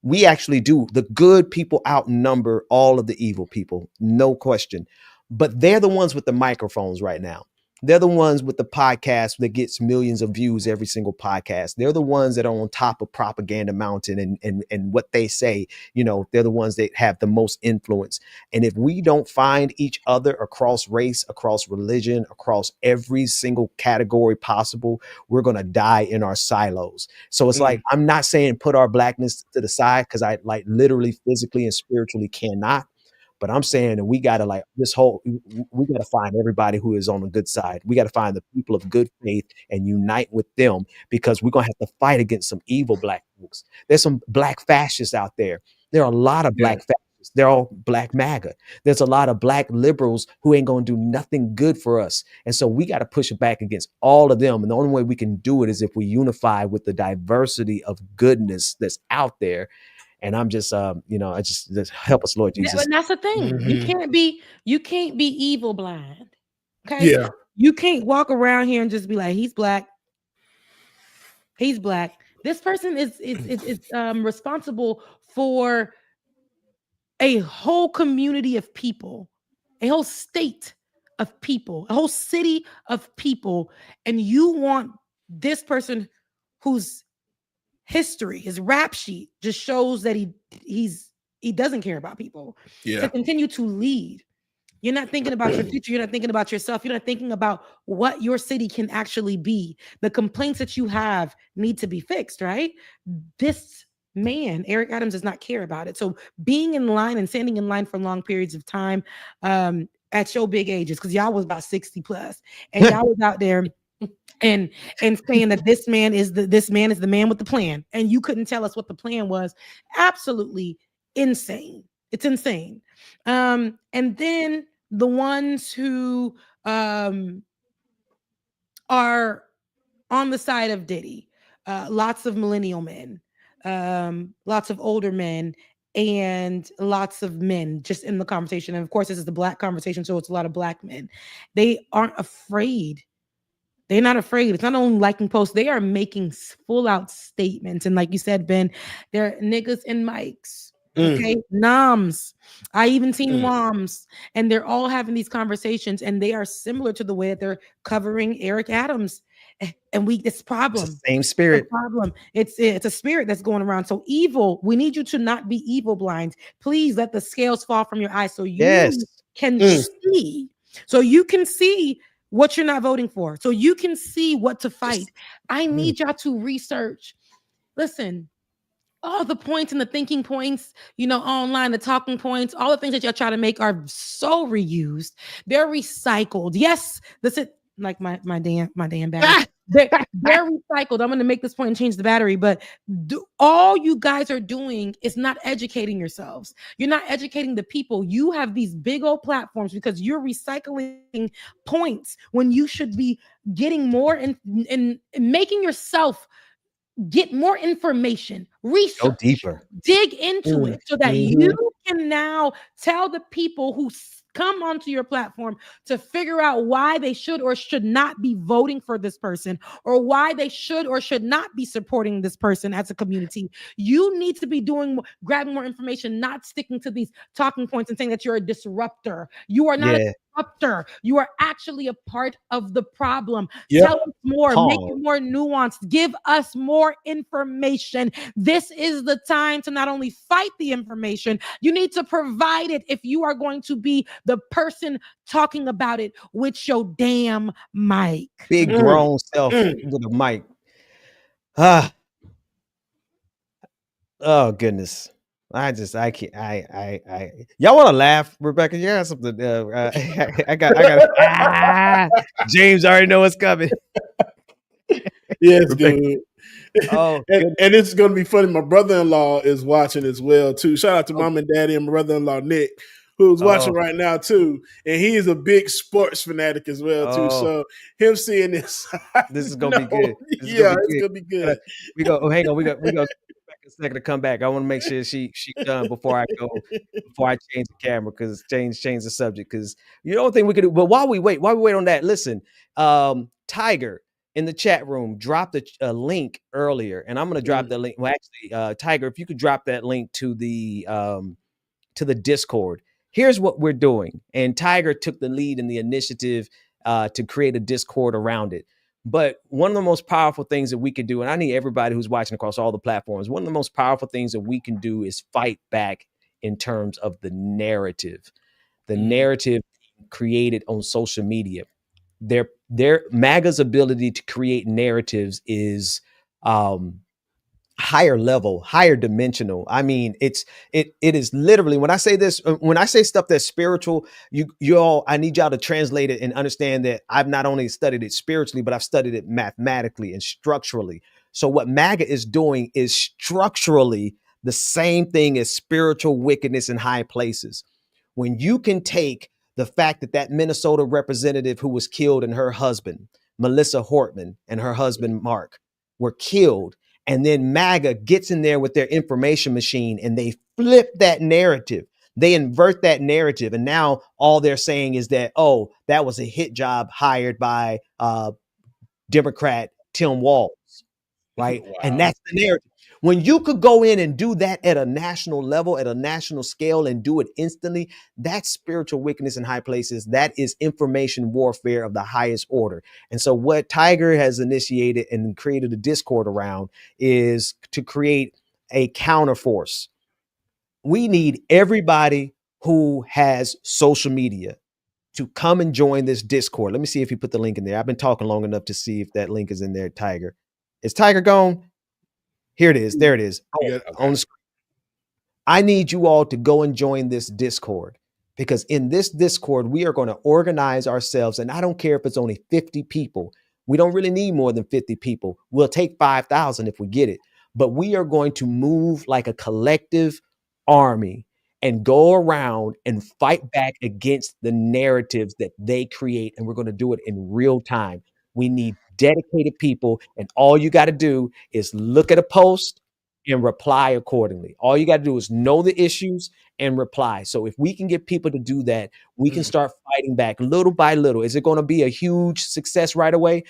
We actually do. The good people outnumber all of the evil people, no question. But they're the ones with the microphones right now. They're the ones with the podcast that gets millions of views every single podcast. They're the ones that are on top of propaganda mountain, and what they say, they're the ones that have the most influence. And if we don't find each other across race, across religion, across every single category possible, we're going to die in our silos. So it's like, I'm not saying put our blackness to the side, because I like literally, physically, and spiritually cannot. But I'm saying that we got to we got to find everybody who is on the good side. We got to find the people of good faith and unite with them, because we're going to have to fight against some evil black folks. There's some black fascists out there. There are a lot of black fascists. They're all black MAGA. There's a lot of black liberals who ain't going to do nothing good for us. And so we got to push it back against all of them. And the only way we can do it is if we unify with the diversity of goodness that's out there. And I'm just, I just help us, Lord Jesus. And that's the thing. Mhm. You can't be evil blind. Okay. Yeah. You can't walk around here and just be like, he's black. He's black. This person is responsible for a whole community of people, a whole state of people, a whole city of people. And you want this person whose history, his rap sheet just shows that he doesn't care about people, to continue to lead. You're not thinking about your future. You're not thinking about yourself. You're not thinking about what your city can actually be. The complaints that you have need to be fixed, right? This man, Eric Adams, does not care about it. So being in line and standing in line for long periods of time at your big ages, because y'all was about 60 plus, and y'all was out there and saying that this man is the man with the plan, and you couldn't tell us what the plan was. Absolutely insane. It's insane. And then the ones who are on the side of Diddy, lots of millennial men, lots of older men, and lots of men just in the conversation. And of course, this is the black conversation, so it's a lot of black men. They aren't afraid. They're not afraid. It's not only liking posts. They are making full out statements. And like you said, Ben, they're niggas and mics. Okay. Noms. I even seen moms. And they're all having these conversations. And they are similar to the way that they're covering Eric Adams. And it's problem. It's the same spirit. It's a problem. It's a spirit that's going around. So evil, we need you to not be evil blind. Please let the scales fall from your eyes so you can see. So you can see what you're not voting for, so you can see what to fight. I need y'all to research. Listen, all the points and the thinking points, online, the talking points, all the things that y'all try to make are so reused. They're recycled. Yes, this is like my damn battery. They're recycled. I'm going to make this point and change the battery, but all you guys are doing is not educating yourselves. You're not educating the people. You have these big old platforms because you're recycling points when you should be getting more and making yourself get more information, research, go deeper, dig into it, so that you can now tell the people who come onto your platform to figure out why they should or should not be voting for this person, or why they should or should not be supporting this person as a community. You need to be grabbing more information, not sticking to these talking points and saying that you're a disruptor. You are not. disruptor. You are actually a part of the problem. Yep. Tell us more, make it Pause. more nuanced, give us more information. This is the time to not only fight the information, you need to provide it if you are going to be the person talking about it with your damn mic. Big grown self with a mic. Ah, oh goodness. I can't. Y'all want to laugh, Rebecca? You got something? I got. James already know what's coming. Yeah, it's Rebecca. good. Oh, and it's going to be funny. My brother-in-law is watching as well too. Shout out to mom and daddy and my brother-in-law Nick, who's watching right now too. And he is a big sports fanatic as well too. So him seeing this, this is gonna be good. It's gonna be good. We go. Oh, hang on. We go. Back a second to come back. I want to make sure she done before I change the camera because change the subject because you don't think we could do. But while we wait on that, listen, Tiger in the chat room dropped a link earlier, and I'm going to drop that link. Well, actually, Tiger, if you could drop that link to the Discord. Here's what we're doing, and Tiger took the lead in the initiative to create a Discord around it. But one of the most powerful things that we can do, and I need everybody who's watching across all the platforms, one of the most powerful things that we can do is fight back in terms of the narrative. The narrative created on social media. Their MAGA's ability to create narratives is higher level, higher dimensional. I mean, it is literally, when I say this, when I say stuff that's spiritual, you all, I need y'all to translate it and understand that I've not only studied it spiritually, but I've studied it mathematically and structurally. So what MAGA is doing is structurally the same thing as spiritual wickedness in high places. When you can take the fact that Minnesota representative who was killed and her husband, Melissa Hortman, and her husband, Mark, were killed, and then MAGA gets in there with their information machine and they flip that narrative. They invert that narrative. And now all they're saying is that, oh, that was a hit job hired by Democrat Tim Walz, right? Wow. And that's the narrative. When you could go in and do that at a national level, at a national scale, and do it instantly, that's spiritual wickedness in high places. That is information warfare of the highest order. And so what Tiger has initiated and created a Discord around is to create a counterforce. We need everybody who has social media to come and join this Discord. Let me see if you put the link in there. I've been talking long enough to see if that link is in there, Tiger. Is Tiger gone? Here it is. There it is. On the screen. I need you all to go and join this Discord, because in this Discord, we are going to organize ourselves. And I don't care if it's only 50 people. We don't really need more than 50 people. We'll take 5,000 if we get it. But we are going to move like a collective army and go around and fight back against the narratives that they create. And we're going to do it in real time. We need dedicated people, and all you got to do is look at a post and reply accordingly. All you got to do is know the issues and reply. So if we can get people to do that, we can start fighting back little by little. Is it going to be a huge success right away?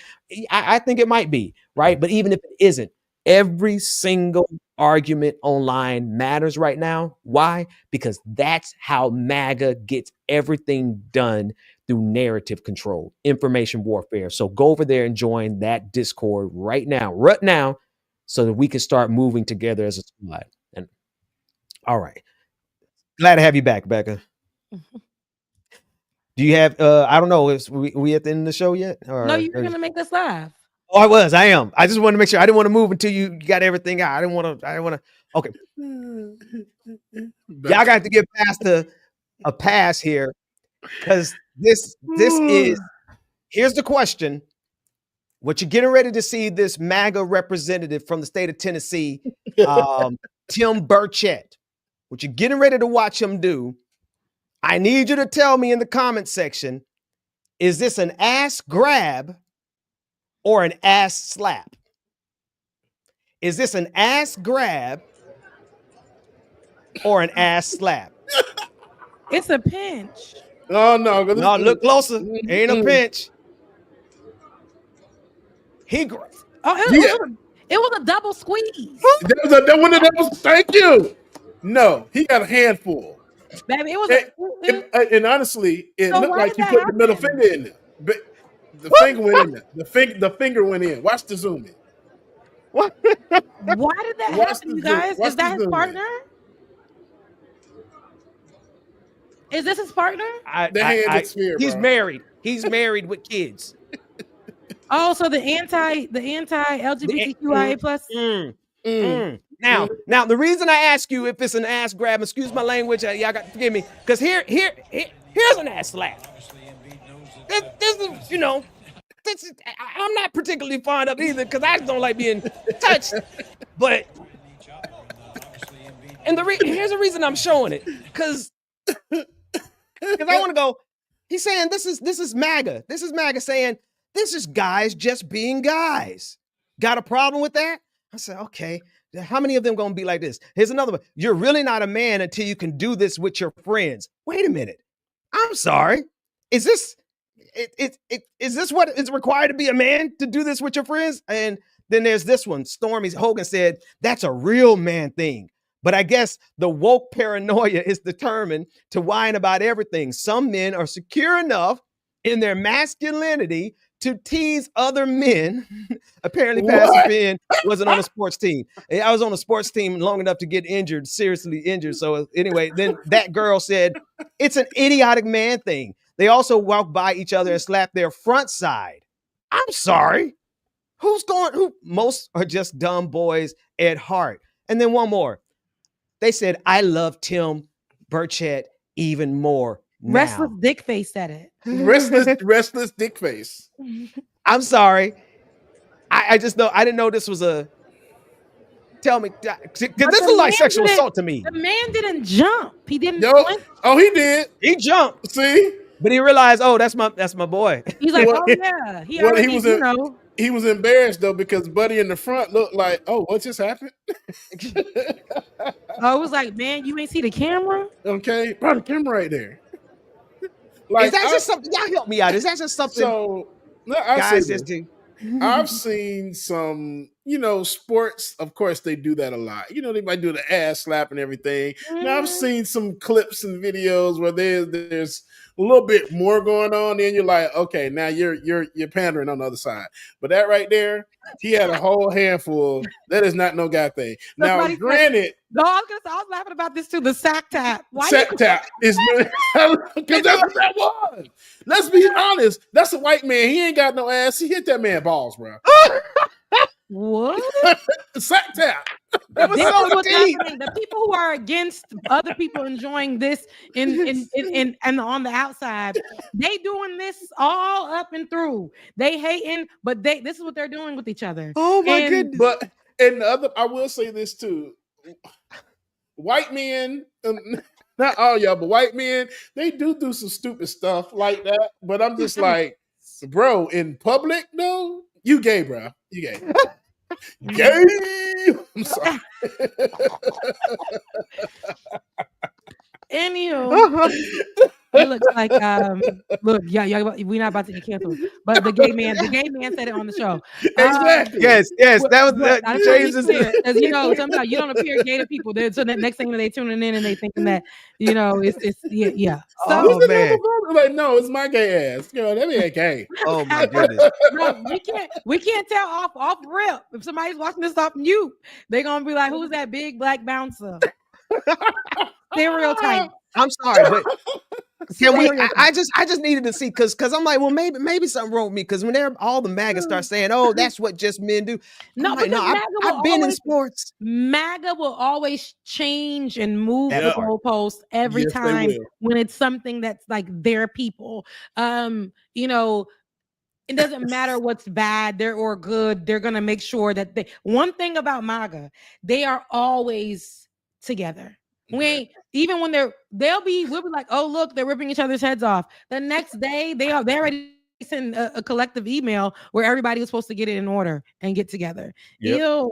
I think it might be, right? But even if it isn't, every single argument online matters right now. Why? Because that's how MAGA gets everything done, through narrative control, information warfare. So go over there and join that Discord right now, so that we can start moving together as a squad. And all right, glad to have you back, Becca. Do you have? I don't know. Is we at the end of the show yet? Or, no, you're gonna make us laugh. Oh, I am. I just want to make sure. I didn't want to move until you got everything out. I didn't want to. Okay. Y'all got to get past a pass here, because this is, here's the question. What you're getting ready to see this MAGA representative from the state of Tennessee, Tim Burchett, what you're getting ready to watch him do, I need you to tell me in the comment section, is this an ass grab or an ass slap? Is this an ass grab or an ass slap? It's a pinch. Oh, no. Look closer. Ain't a pinch. It was a double squeeze. Thank you. No, he got a handful. Baby, it was And honestly, it So looked why like did you that put the middle happen? finger in there. But the finger went in there. The finger went in. Watch the zoom in. Why did that Watch happen, the you zoom. guys? Watch Is the that his zoom in. partner? Is this his partner? The hand is sphere, He's bro. married. He's married with kids. Oh, so the anti LGBTQIA plus. Now, the reason I ask you if it's an ass grab, excuse my language, y'all got to forgive me, because here's an ass slap. This is, you know, I'm not particularly fond of either because I don't like being touched. But here's the reason I'm showing it, because I want to go. He's saying this is MAGA. This is MAGA saying this is guys just being guys. Got a problem with that? I said, okay. How many of them gonna be like this? Here's another one. You're really not a man until you can do this with your friends. Wait a minute. I'm sorry. Is this what is required to be a man to do this with your friends? And then there's this one. Stormy Hogan said that's a real man thing. But I guess the woke paranoia is determined to whine about everything. Some men are secure enough in their masculinity to tease other men. Apparently, Pastor Ben wasn't on a sports team. I was on a sports team long enough to get injured, seriously injured. So anyway, then that girl said, it's an idiotic man thing. They also walk by each other and slap their front side. I'm sorry. Most are just dumb boys at heart. And then one more. They said, I love Tim Burchett even more now. Restless Dick Face said it. Restless Dick Face. I'm sorry. I just know I didn't know this was a. Tell me, because this is like sexual assault to me. The man didn't jump. He didn't. Oh, he did. He jumped. See, but he realized, oh, that's my boy. He's like, oh yeah. He was embarrassed though because Buddy in the front looked like, oh, what just happened? I was like, man, you ain't see the camera? Okay, bro, the camera right there. Like, is that just something? Y'all help me out. Is that just something? So, guys, I've seen some, sports. Of course, they do that a lot. They might do the ass slap and everything. Now, I've seen some clips and videos where there's a little bit more going on, and you're like, okay, now you're pandering on the other side. But that right there, he had a whole handful. That is not no guy thing. Now, granted, no, I was laughing about this too. The sack tap. Sack tap is because that's what that was. Let's be honest. That's a white man. He ain't got no ass. He hit that man balls, bro. What? Sack tap. That was so deep. The people who are against other people enjoying this and on the outside, they doing this all up and through. They hating, but this is what they're doing with each other. Oh my goodness! But I will say this too. White men, not all y'all, but white men, they do some stupid stuff like that. But I'm just like, bro, in public, no, you gay, bro. You gay. Gay. I'm sorry. Anywho, it looks like look, yeah, we're not about to get canceled. But the gay man said it on the show. Exactly. Yes, that was James's. Because sometimes you don't appear gay to people. So the next thing they tuning in and they thinking that it's yeah. So man, like no, it's my gay ass. That man gay. Oh my goodness. Bro, we can't tell off rip. If somebody's watching this off mute, they're gonna be like, "Who's that big black bouncer?" Stereotype. I'm sorry, but can we? I just needed to see because I'm like, well, maybe something wrong with me because when all the MAGA start saying, "Oh, that's what just men do," I've been in sports. MAGA will always change and move the goalposts every time when it's something that's like their people. It doesn't matter what's bad or good. They're gonna make sure that one thing about MAGA, they are always together. Even when we'll be like, oh look, they're ripping each other's heads off. The next day they already send a collective email where everybody was supposed to get it in order and get together. Yep.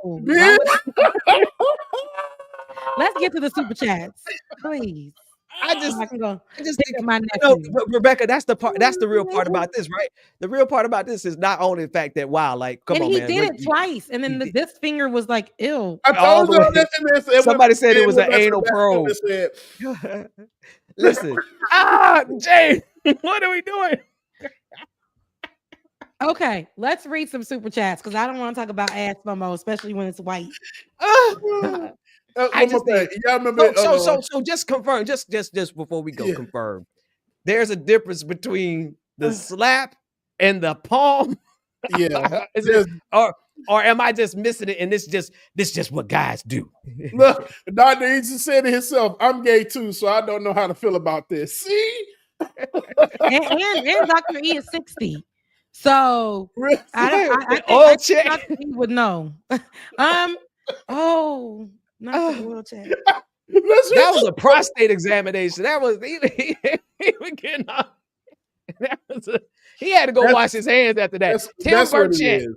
Let's get to the super chats, please. I just I can go I just pick think, up my no, nephew. but Rebecca, that's the part. That's the real part about this, right? The real part about this is not only the fact that wow, like, come And on, he man, did it twice, and he then did this finger was like, ew. I all told the y'all way. that, and it went, Somebody said it was went an back to anal that probe. and said, Listen, Jay, what are we doing? Okay, let's read some super chats because I don't want to talk about ass FOMO, especially when it's white. I one more just thing. think Y'all remember? so just confirm, just before we go, Yeah. confirm. There's a difference between the slap and the palm. Yeah. Is it, or am I just missing it? And this just what guys do. Look, Dr. E just said it himself. I'm gay too, so I don't know how to feel about this. See? and Dr. E is 60. So I oil think check. Dr. E would know. Oh, not the oil check. That was a prostate examination. That was he was getting off. He had to go wash his hands after that. That's what it is.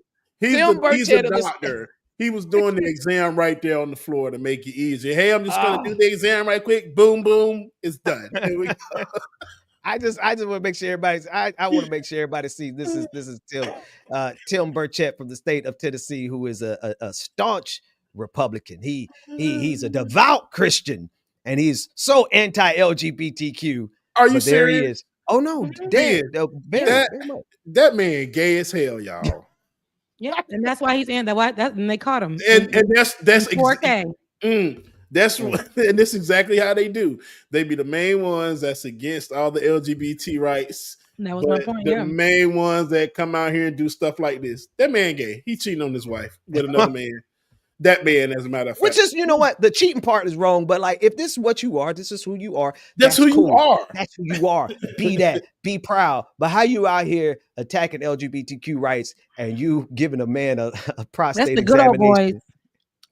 He's a of doctor. He was doing the exam right there on the floor to make it easier. Hey, I'm just gonna do the exam right quick. Boom, boom, it's done. Here we go. I just want to make sure everybody. I want to make sure everybody sees this is Tim Burchett from the state of Tennessee, who is a staunch Republican. He's a devout Christian, and he's so anti-LGBTQ. Are you but there serious? he is. Oh no, Man, very that man gay as hell, y'all. Yeah, and that's why he's in that. And they caught him. And that's 4K. That's and this is exactly how they do. They be the main ones that's against all the LGBT rights. That was my point. The main ones that come out here and do stuff like this. That man gay. He cheating on his wife with another man. That man, as a matter of fact. Which is, you know what? The cheating part is wrong, but like, if this is what you are, this is who you are. That's who cool. you are. That's who you are. Be that. Be proud. But how you out here attacking LGBTQ rights and you giving a man a prostate That's the good old examination? boys.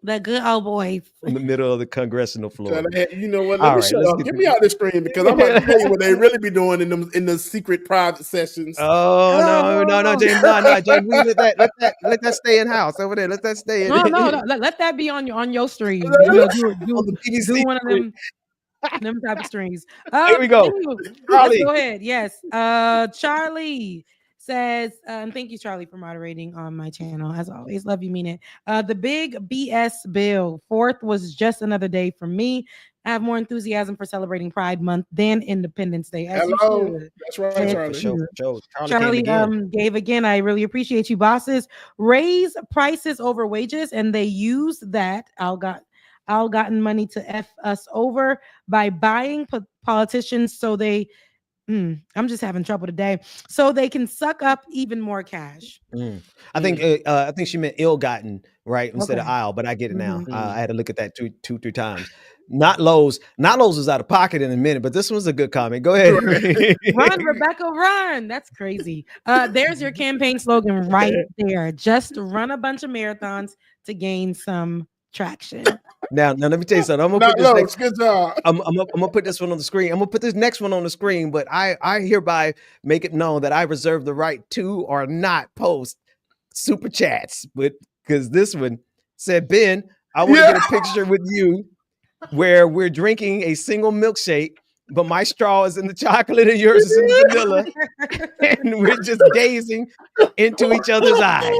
The good old boys. In the middle of the congressional floor. You know what? Let me shut up. Get me out of this screen because I'm about to tell you what they really be doing in the secret private sessions. Oh no, James, no, James, let that stay in house over there. Let that stay in. No. Let that be on your stream. Do one of them type of streams. Here we go. Let's go ahead. Yes. Charlie says, and thank you, Charlie, for moderating on my channel. As always, love you, mean it. The big BS bill. 4th was just another day for me. I have more enthusiasm for celebrating Pride Month than Independence Day. Hello. That's right, Charlie. Charlie gave again. I really appreciate you, bosses. Raise prices over wages, and they use that ill-gotten money to F us over by buying politicians so they I'm just having trouble today. So they can suck up even more cash. I think she meant ill-gotten, right, instead of aisle, but I get it now. I had to look at that two, 3 times. Not Lowe's is out of pocket in a minute, but this one's a good comment. Go ahead. Run, Rebecca, run. That's crazy. There's your campaign slogan right there. Just run a bunch of marathons to gain some traction. Now let me tell you something. I'm gonna put this good job. I'm gonna put this one on the screen. I'm gonna put this next one on the screen, but I hereby make it known that I reserve the right to or not post super chats. But because this one said, Ben, I want to get a picture with you where we're drinking a single milkshake, but my straw is in the chocolate and yours is in the vanilla, and we're just gazing into each other's eyes.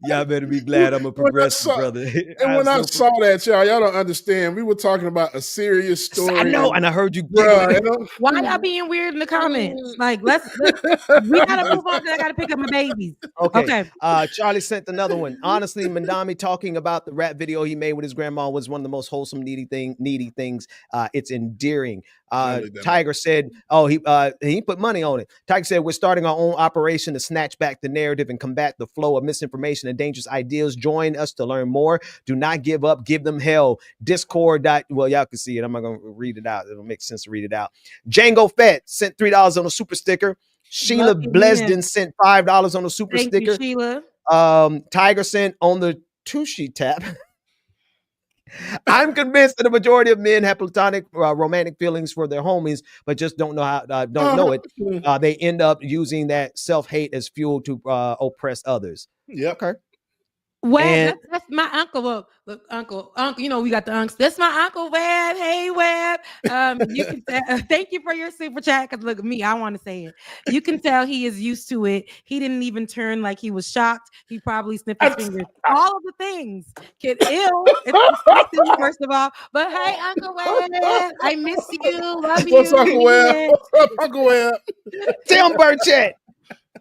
Y'all better be glad I'm a progressive brother. And when I saw that, y'all don't understand. We were talking about a serious story. I know, and I heard you. Why y'all being weird in the comments? Like, we gotta move on because I gotta pick up my babies. Okay. Charlie sent another one. Honestly, Mandami talking about the rap video he made with his grandma was one of the most wholesome, needy things. It's endearing. Tiger said, he put money on it. Tiger said, we're starting our own operation to snatch back the narrative and combat the flow of misinformation and dangerous ideas. Join us to learn more. Do not give up. Give them hell. Discord. Well, y'all can see it. I'm not going to read it out. It'll make sense to read it out. Django Fett sent $3 on a super sticker. Sheila Blesden sent $5 on a super sticker. You, Sheila. Tiger sent on the Tushy tap. I'm convinced that the majority of men have platonic romantic feelings for their homies, but just don't know how. Don't know it. They end up using that self-hate as fuel to oppress others. Yeah. Okay. Web, And that's my uncle. Look, uncle, you know, we got the unks. That's my uncle Web. Hey, Web. You can thank you for your super chat. Because look at me, I want to say it. You can tell he is used to it. He didn't even turn like he was shocked. He probably sniffed his fingers. All of the things. Kid ill. It's disgusting, first of all. But hey, Uncle Web, I miss you. Love you. What's Uncle Web? What's up, Uncle Web? Tim Burchett.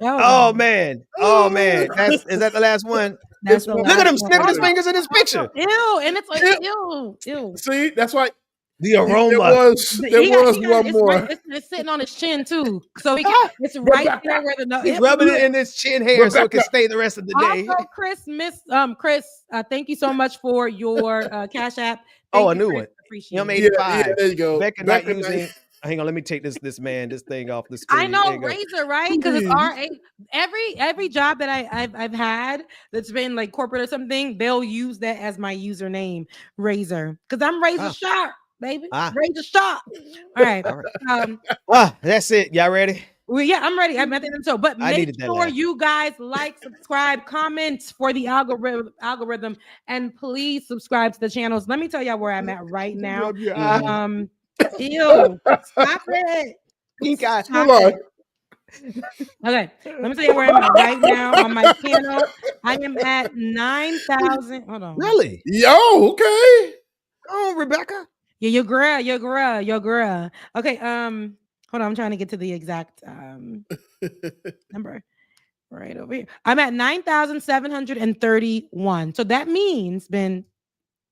Oh, man. Oh man. Is that the last one? That's the Look at last him one. sniffing his fingers in this picture. Ew, and it's like ew. See, that's why The aroma. there was one more. It's sitting on his chin too, so it's right there where the He's rubbing it in his chin hair so it can stay the rest of the day. Also, Chris, thank you so much for your Cash App. A new one. Appreciate it. 85. There you go. Rebecca not using. Hang on, let me take this thing off the screen. I know Razor, right? Because it's RA. Every job that I've had that's been like corporate or something, they'll use that as my username, Razor, because I'm Razor Sharp, baby. Razor Sharp. All right. That's it. Y'all ready? Well, yeah, I'm ready. I'm at the end of the show, but make sure you guys like, subscribe, comment for the algorithm, and please subscribe to the channels. Let me tell y'all where I'm at right now. Ew, stop it. Pink eye. Okay, let me tell you where I'm at right now on my channel. I am at 9,000. Hold on. Really? Yo, okay. Oh, Rebecca. Yeah, your girl. Okay, hold on. I'm trying to get to the exact number right over here. I'm at 9,731. So that means, Ben,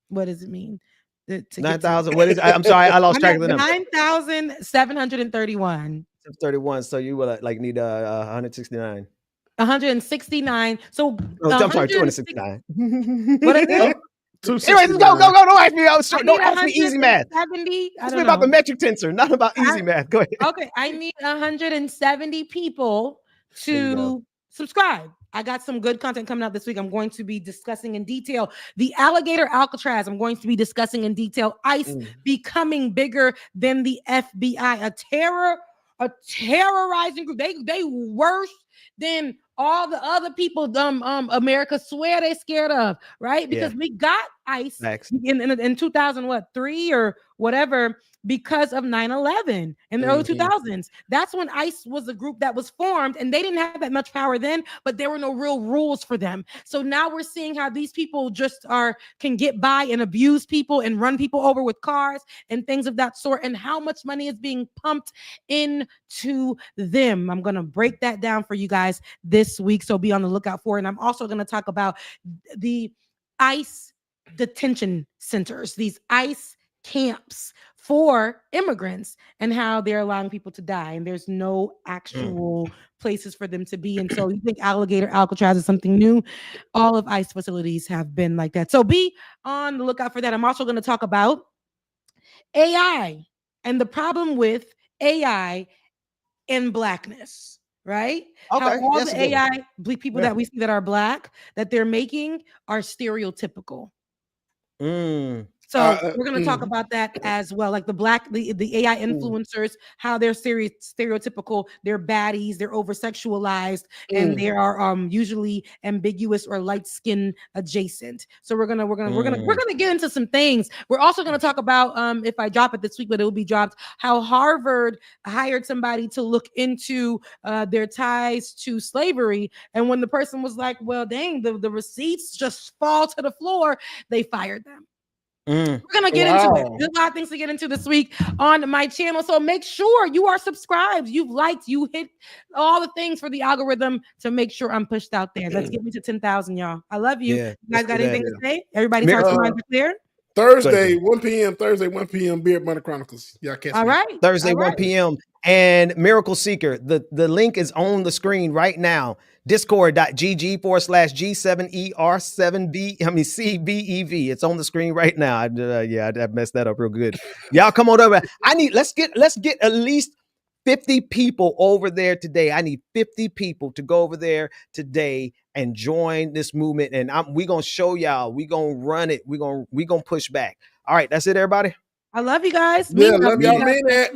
what does it mean? 9,000. What is? I'm sorry, I lost track of the number. 9,731. 31. So you will need 169. 169. So I'm sorry, 269. What is it? Anyways, go. Don't ask me. Don't ask me easy math. 70. Ask me about the metric tensor, not about easy math. Go ahead. Okay, I need 170 people to subscribe. I got some good content coming out this week. I'm going to be discussing in detail the alligator Alcatraz. I'm going to be discussing in detail ICE becoming bigger than the FBI, a terrorizing group. They worse than all the other people America swear they scared of, right? Because we got ICE in 2003 or whatever because of 9/11 in the early 2000s. That's when ICE was a group that was formed, and they didn't have that much power then, but there were no real rules for them. So now we're seeing how these people just can get by and abuse people and run people over with cars and things of that sort, and how much money is being pumped into them. I'm going to break that down for you guys this week, so be on the lookout for it. And I'm also going to talk about the ICE detention centers, these ICE camps for immigrants, and how they're allowing people to die, and there's no actual places for them to be. And so you think alligator Alcatraz is something new? All of ICE facilities have been like that. So be on the lookout for that. I'm also going to talk about AI and the problem with AI in Blackness, right? Okay, how all the AI people that we see that are Black that they're making are stereotypical. So we're going to talk about that as well, like the AI influencers, how they're stereotypical, they're baddies, they're over sexualized, and they are usually ambiguous or light skin adjacent. So we're gonna get into some things. We're also going to talk about if I drop it this week, but it will be dropped, how Harvard hired somebody to look into their ties to slavery, and when the person was like, well, dang, the receipts just fall to the floor, they fired them. We're gonna get into it. There's a lot of things to get into this week on my channel, so make sure you are subscribed, you've liked, you hit all the things for the algorithm to make sure I'm pushed out there. Let's get me to 10,000, y'all. I love you. You guys got anything to say? Everybody's hearts and minds are clear. Thursday, 1 p.m. Beard Money Chronicles. Y'all catch me. All right. Thursday, 1 p.m. And Miracle Seeker, the link is on the screen right now. Discord.gg/G7ER7B, It's on the screen right now. I messed that up real good. Y'all come on over. Let's get at least 50 people over there today. I need 50 people to go over there today and join this movement. And we're gonna show y'all. We're gonna run it. We're gonna push back. All right, that's it, everybody. I love you guys. Yeah, love y'all. Mean that.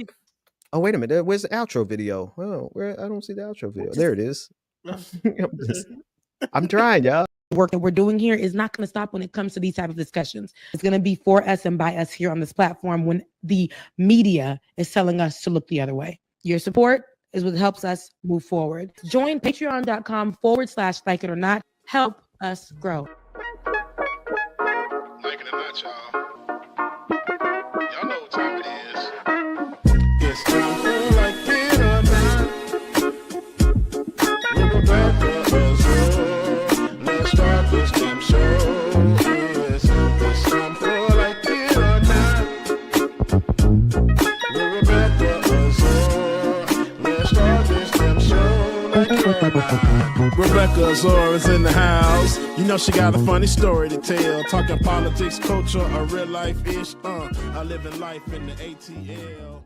Oh, wait a minute. Where's the outro video? Oh, I don't see the outro video. There it is. I'm trying, y'all. work that we're doing here is not going to stop when it comes to these type of discussions. It's going to be for us and by us here on this platform when the media is telling us to look the other way. Your support is what helps us move forward. Join patreon.com/like it or not. Help us grow. Like it or not, y'all. Y'all know what time it is. It's time for like it or not. With Rebecca Azor. Let's start this damn show. It's time for like it or not. With Rebecca Azor. Let's start this damn show like it or not. Rebecca Azor is in the house. You know she got a funny story to tell. Talking politics, culture, or real life ish. I live in life in the ATL.